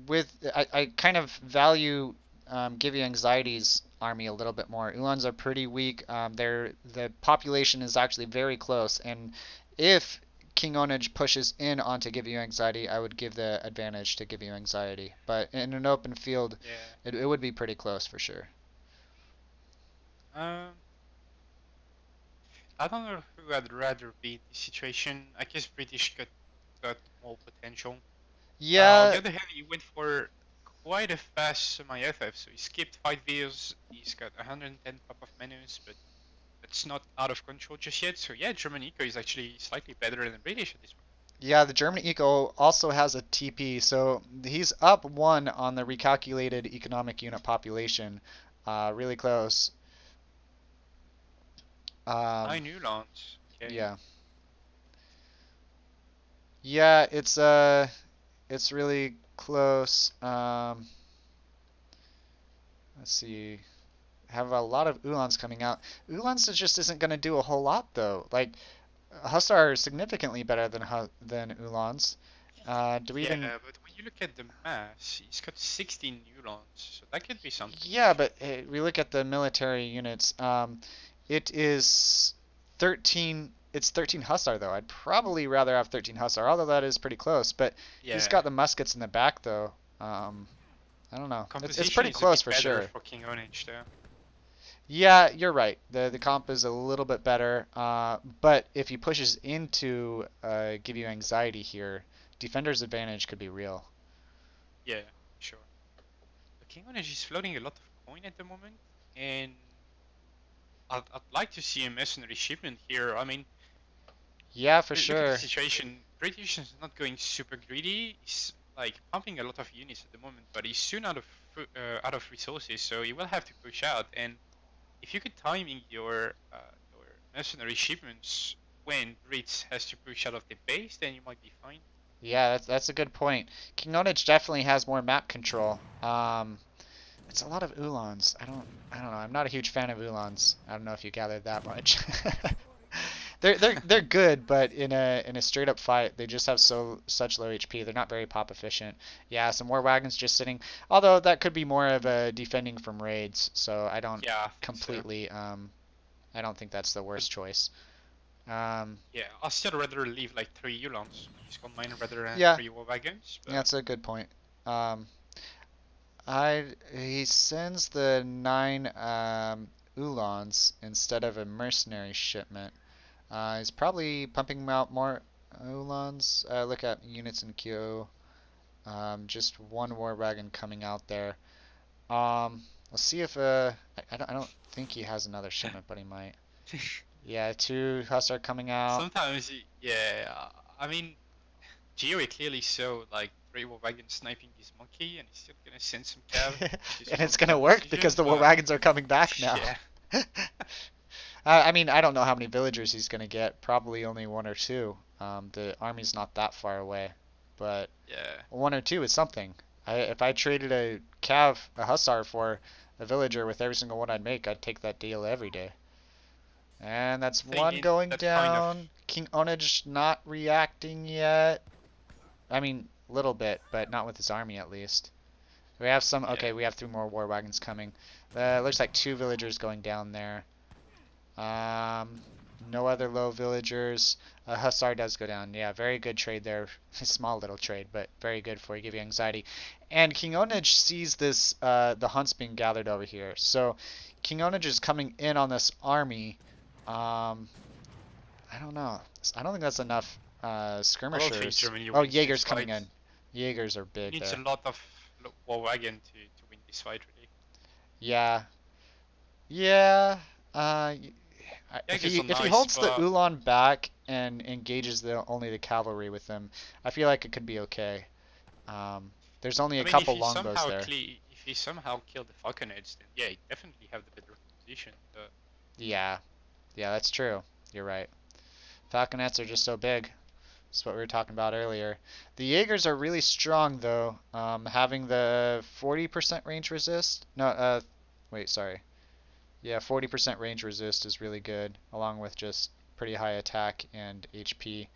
with I kind of value GiveUAnxiety's army a little bit more. Ulans are pretty weak. The population is actually very close, and if King Onage pushes in onto GiveUAnxiety, I would give the advantage to GiveUAnxiety. But in an open field, Yeah. it would be pretty close for sure. Um, I don't know who I'd rather be in this situation. I guess British got more potential. On the Yeah, other hand, he went for quite a fast semi-FF, so he skipped 5 years. He's got 110 pop of menus, but it's not out of control just yet. So yeah, German eco is actually slightly better than British at this point. yeah, the German eco also has a TP, so he's up one on the recalculated economic unit population. Really close. Um, 9 new launch. Okay. yeah. Yeah, it's really close. Let's see. Have a lot of Ulans coming out. Ulans just isn't going to do a whole lot though. Like Hussar are significantly better than Ulans. Do we Yeah, even? but when you look at the mass, he's got 16 new launch, so that could be something. Yeah, but we look at the military units. It is 13. It's 13 Hussar though. I'd probably rather have 13 Hussar, although that is pretty close. But he's Yeah, got the muskets in the back though. I don't know. It's composition pretty is a close bit for better sure. for King Onage though. Yeah, you're right. The comp is a little bit better. But if he pushes into GiveUAnxiety here, defender's advantage could be real. Yeah, sure. But King Onage is floating a lot of coin at the moment, and I'd like to see a mercenary shipment here. I mean, Yeah, for look at the sure. situation. British is not going super greedy. He's like pumping a lot of units at the moment, but he's soon out of resources, so he will have to push out. And if you could timing your mercenary shipments when Brits has to push out of the base, then you might be fine. Yeah, that's a good point. King Onage definitely has more map control. It's a lot of Ulans. I don't know. I'm not a huge fan of Ulans. I don't know if you gathered that much. They're good, but in a straight up fight, they just have such low HP. They're not very pop efficient. Yeah, some more wagons just sitting. Although that could be more of a defending from raids, so I don't Yeah, I think so. completely I don't think that's the But worst choice. Um, yeah, I'd still rather leave like 3 Ulans. Use mine rather than yeah, 3 war wagons, but that's a good point. Um, he sends the 9 Ulans instead of a mercenary shipment. He's probably pumping out more Ulans. Look at units in queue. Just one war wagon coming out there. Let's see if I don't think he has another shipment, but he might. Yeah, 2 Hussar coming out. sometimes, yeah, I mean, Geo clearly saw like 3 war wagons sniping this monkey, and he's still gonna send some cav, which is And it's probably gonna bad work because decision, the war but wagons are coming back now. yeah, I mean, I don't know how many villagers he's gonna get. Probably only 1 or 2. The army's not that far away, but yeah. 1 or 2 is something. If I traded a hussar for a villager with every single one I'd make, I'd take that deal every day. And that's Thing 1 in going that kind of down. King Onage not reacting yet. I mean, a little bit, but not with his army at least. We have some. yeah. Okay, we have 3 more war wagons coming. Looks like 2 villagers going down there. Um, no other low villagers. Hussar does go down. Yeah, very good trade there. Small little trade, but very good for GiveUAnxiety. And King Onage sees this, the hunts being gathered over here. So King Onage is coming in on this army. I don't know. I don't think that's enough I don't think skirmishers. Germany Oh, wins this Jaeger's coming fight. in. Jaegers are big Needs a there. lot of war wagon to win this fight, really. Yeah. Yeah. Uh, Jaegers are if he nice, holds the but Ulan back and engages only the cavalry with them, I feel like it could be okay. There's only I a mean, couple longbows there. if he somehow killed the falconets, then yeah, he definitely have the better position. But Yeah, yeah, that's true. You're right. Falconets are just so big. That's what we were talking about earlier. The Jaegers are really strong though, having the 40% range resist. No, wait, sorry. Yeah, 40% range resist is really good, along with just pretty high attack and HP.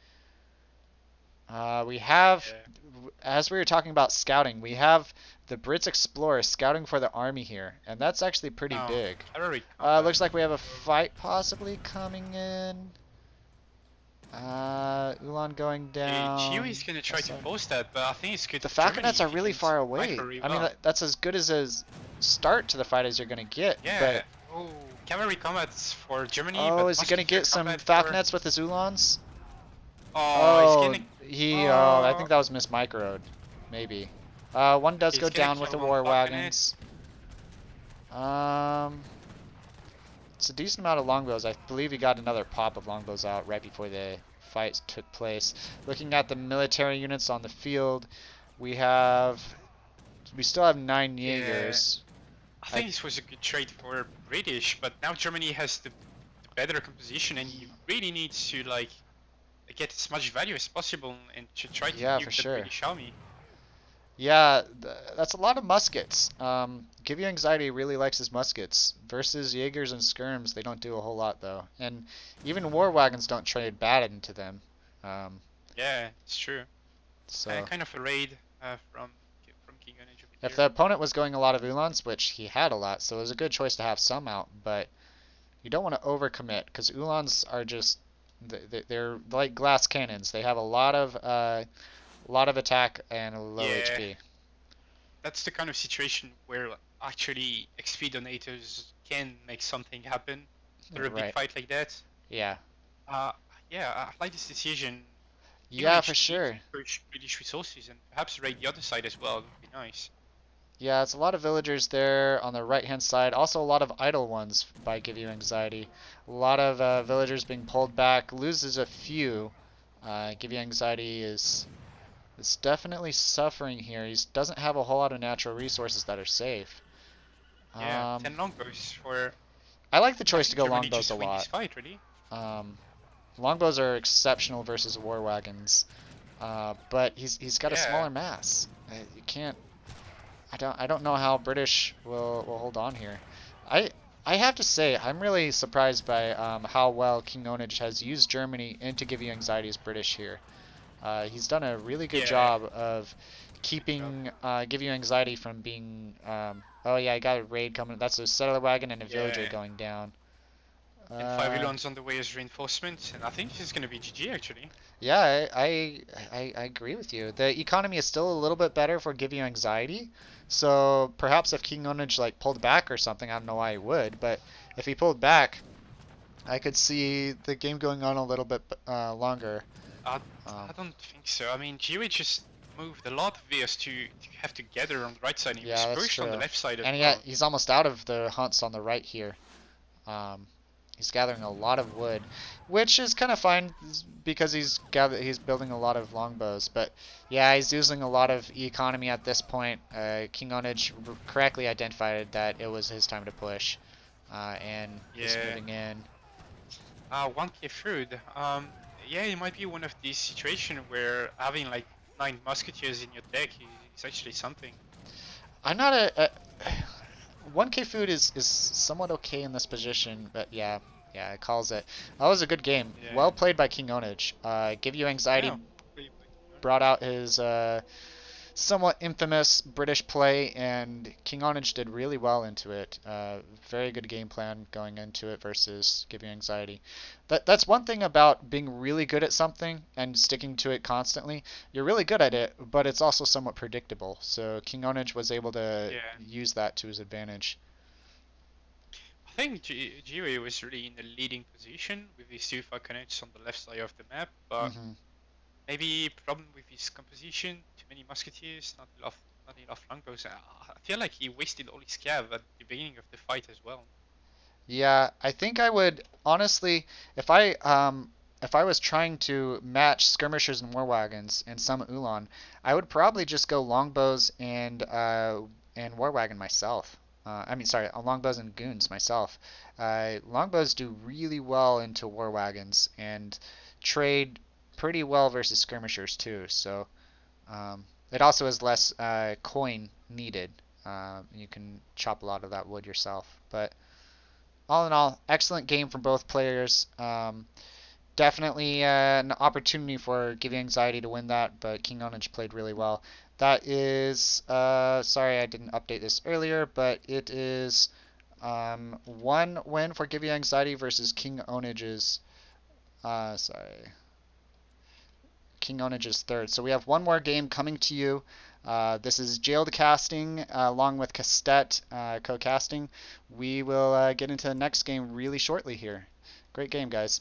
We have, Yeah. as we were talking about scouting, we have the Brits Explorer scouting for the army here, and that's actually pretty Oh, big. cavalry combat. Looks like we have a fight possibly coming in. Ulan going Sioux down. is gonna try to force that, but I think it's good The for Germany falconets are if he really can far away. micro really I mean, well. that's as good as a start to the fight as you're gonna get. Yeah. But Oh, cavalry combats for Germany, oh, but is he gonna musketeer get some combat for... falconets with his Ulans? Oh, he's Oh, gonna... I Oh, think that was mismicroed. Maybe. One does he's go gonna down with the kill one war falconet. wagons. It's a decent amount of longbows. I believe he got another pop of longbows out right before the fight took place. Looking at the military units on the field, we still have 9 Yeah. Jaegers. I think this was a good trade for British, but now Germany has the better composition, and you really need to like get as much value as possible and to try to Yeah, nuke for the sure. British army. Yeah, that's a lot of muskets. GiveUAnxiety really likes his muskets. Versus Jaegers and Skirms, they don't do a whole lot though. And even war wagons don't trade bad into them. Um, Yeah, it's true. so Kind of a raid from King Gunage over if here. the opponent was going a lot of Ulans, which he had a lot, so it was a good choice to have some out, but you don't want to overcommit because Ulans are just they're like glass cannons. They have a lot of attack and a low Yeah, HP. that's the kind of situation where actually XP donators can make something happen through a big Right. fight like that. Yeah. Uh, yeah, I like this decision. King Yeah, Gunage for needs to sure. push British resources and perhaps raid the other side as well. Would be nice. Yeah, it's a lot of villagers there on the right-hand side. Also, a lot of idle ones by GiveUAnxiety. A lot of villagers being pulled back. Loses a few. GiveUAnxiety is definitely suffering here. He doesn't have a whole lot of natural resources that are safe. Yeah, 10 longbows for I like the I choice to think go Germany longbows just a win this lot. fight, really. Um, longbows are exceptional versus war wagons, but he's got a Yeah. smaller mass. You can't. I don't know how British will hold on here. I I have to say I'm really surprised by how well King Onage has used Germany into GiveUAnxiety as British here. He's done a really good Yeah. job of keeping GiveUAnxiety from being. Oh yeah, I got a raid coming. That's a settler wagon and a villager Yeah. going down. And 5 Elons on the way as reinforcement, and I think this is gonna be GG actually. Yeah, I agree with you. The economy is still a little bit better for GiveUAnxiety. So perhaps if King Onage like pulled back or something, I don't know why he would, but if he pulled back, I could see the game going on a little bit longer. I Um, don't think so. I mean, GW just moved a lot of VS to have to gather on the right side, and he was yeah, that's pushed on the true. left side as And well. he's almost out of the hunts on the right here. Um, he's gathering a lot of wood, which is kind of fine because he's building a lot of longbows. But yeah, he's using a lot of economy at this point. King Onage correctly identified that it was his time to push, and he's Yeah. moving in. 1k food. Yeah, it might be one of these situations where having like 9 musketeers in your deck is actually something. I'm not a 1k food is somewhat okay in this position, but yeah, it calls it. That was a good game. Yeah. Well played by King Onage. GiveUAnxiety Yeah. brought out his somewhat infamous British play, and King Onage did really well into it. Very good game plan going into it versus GiveUAnxiety. That's one thing about being really good at something and sticking to it constantly. You're really good at it, but it's also somewhat predictable. So King Onage was able to Yeah. use that to his advantage. I think GW was really in the leading position with his 2 falconets on the left side of the map, but Hmm. maybe problem with his composition, too many musketeers, not enough longbows. I feel like he wasted all his cav at the beginning of the fight as well. Yeah, I think I would honestly, if I was trying to match skirmishers and war wagons and some Ulan, I would probably just go longbows and war wagon myself. I mean, sorry, longbows and goons myself. Longbows do really well into war wagons and trade pretty well versus skirmishers too. So it also has less coin needed. You can chop a lot of that wood yourself. But all in all, excellent game from both players. Definitely an opportunity for GiveUAnxiety to win that, but King Onage played really well. That is, sorry I didn't update this earlier, but it is 1 win for GiveUAnxiety versus King Onage's, King Onage's third. So we have one more game coming to you. This is Jailed Casting along with Castet co-casting. We will get into the next game really shortly here. Great game, guys.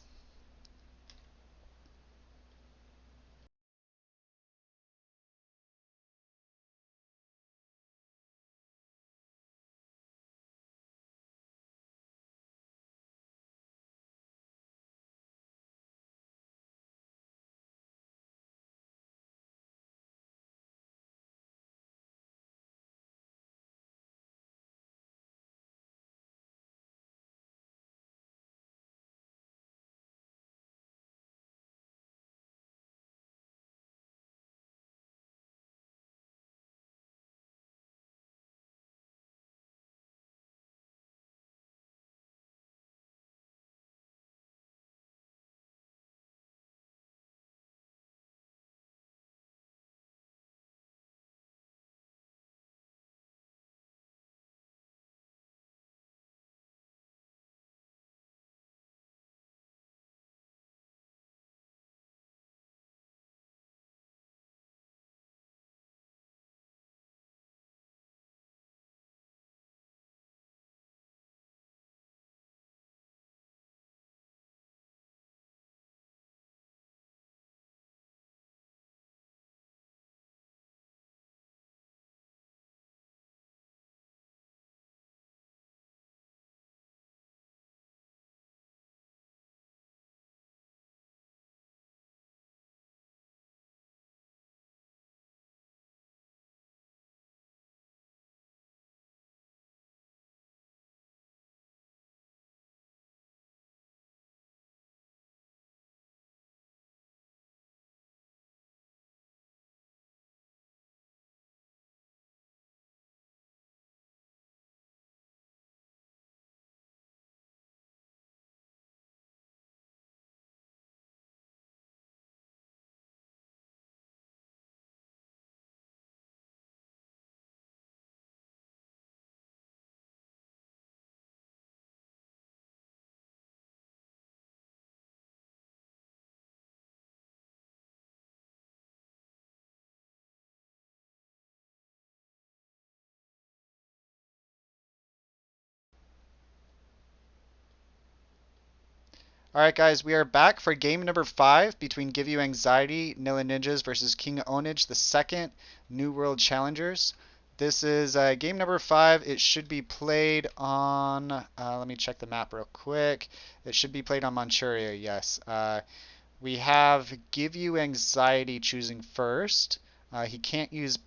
All right, guys, we are back for game number 5 between GiveUAnxiety, Nilla Ninjas versus King Onage, the second New World Challengers. This is game number 5. It should be played on, let me check the map real quick. It should be played on Manchuria, yes. We have GiveUAnxiety choosing first. He can't use,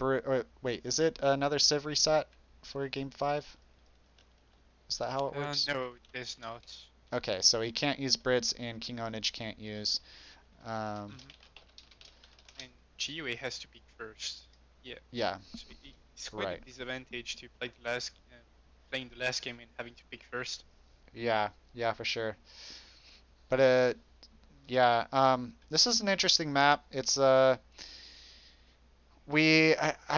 wait, is it another Civ reset for game 5? Is that how it works? No, there's not. Okay, so he can't use Brits and King Onage can't use. And GUA has to pick first. Yeah. Yeah, So it's quite right. a disadvantage to play playing the last game and having to pick first. Yeah, yeah, for sure. But yeah, this is an interesting map. It's I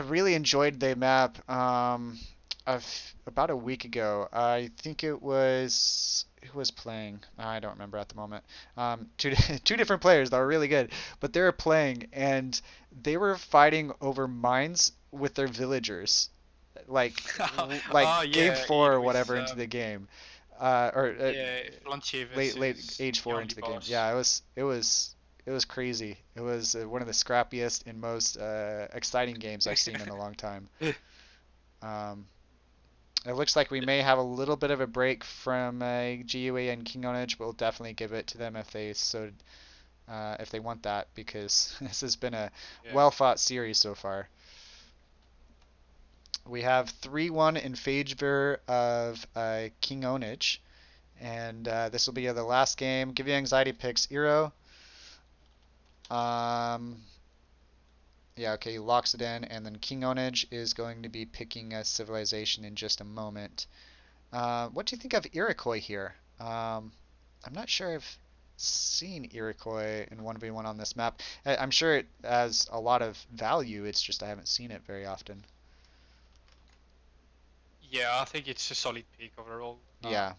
really enjoyed the map about a week ago. I think it was who was playing. I don't remember at the moment. Two two different players that were really good, but they were playing and they were fighting over mines with their villagers, like like Oh game yeah, four or with whatever into the game, or yeah, Flanche late versus age the 4 only into the game. boss. Yeah, it was crazy. It was one of the scrappiest and most exciting games I've seen in a long time. Um, it looks like we may have a little bit of a break from GUA and King Onage, but we'll definitely give it to them if they want that, because this has been a Yeah. well-fought series so far. We have 3-1 in favor of King Onage, and this will be the last game. GiveUAnxiety picks Eero. Um, yeah, okay, he locks it in, and then King Onage is going to be picking a civilization in just a moment. What do you think of Iroquois here? I'm not sure I've seen Iroquois in 1v1 on this map. I'm sure it has a lot of value, it's just I haven't seen it very often. Yeah, I think it's a solid pick overall. Yeah,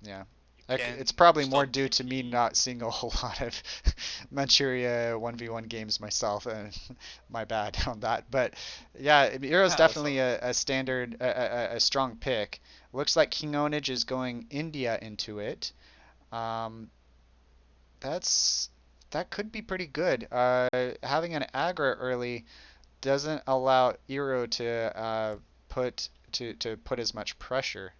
yeah. You It's can probably more start due to me TP. not seeing a whole lot of Manchuria 1v1 games myself, and my bad on that. But yeah, Euro's That's definitely all. a standard, a strong pick. Looks like King Onage is going India into it. Um, that's that could be pretty good. Having an aggro early doesn't allow Eero to put as much pressure.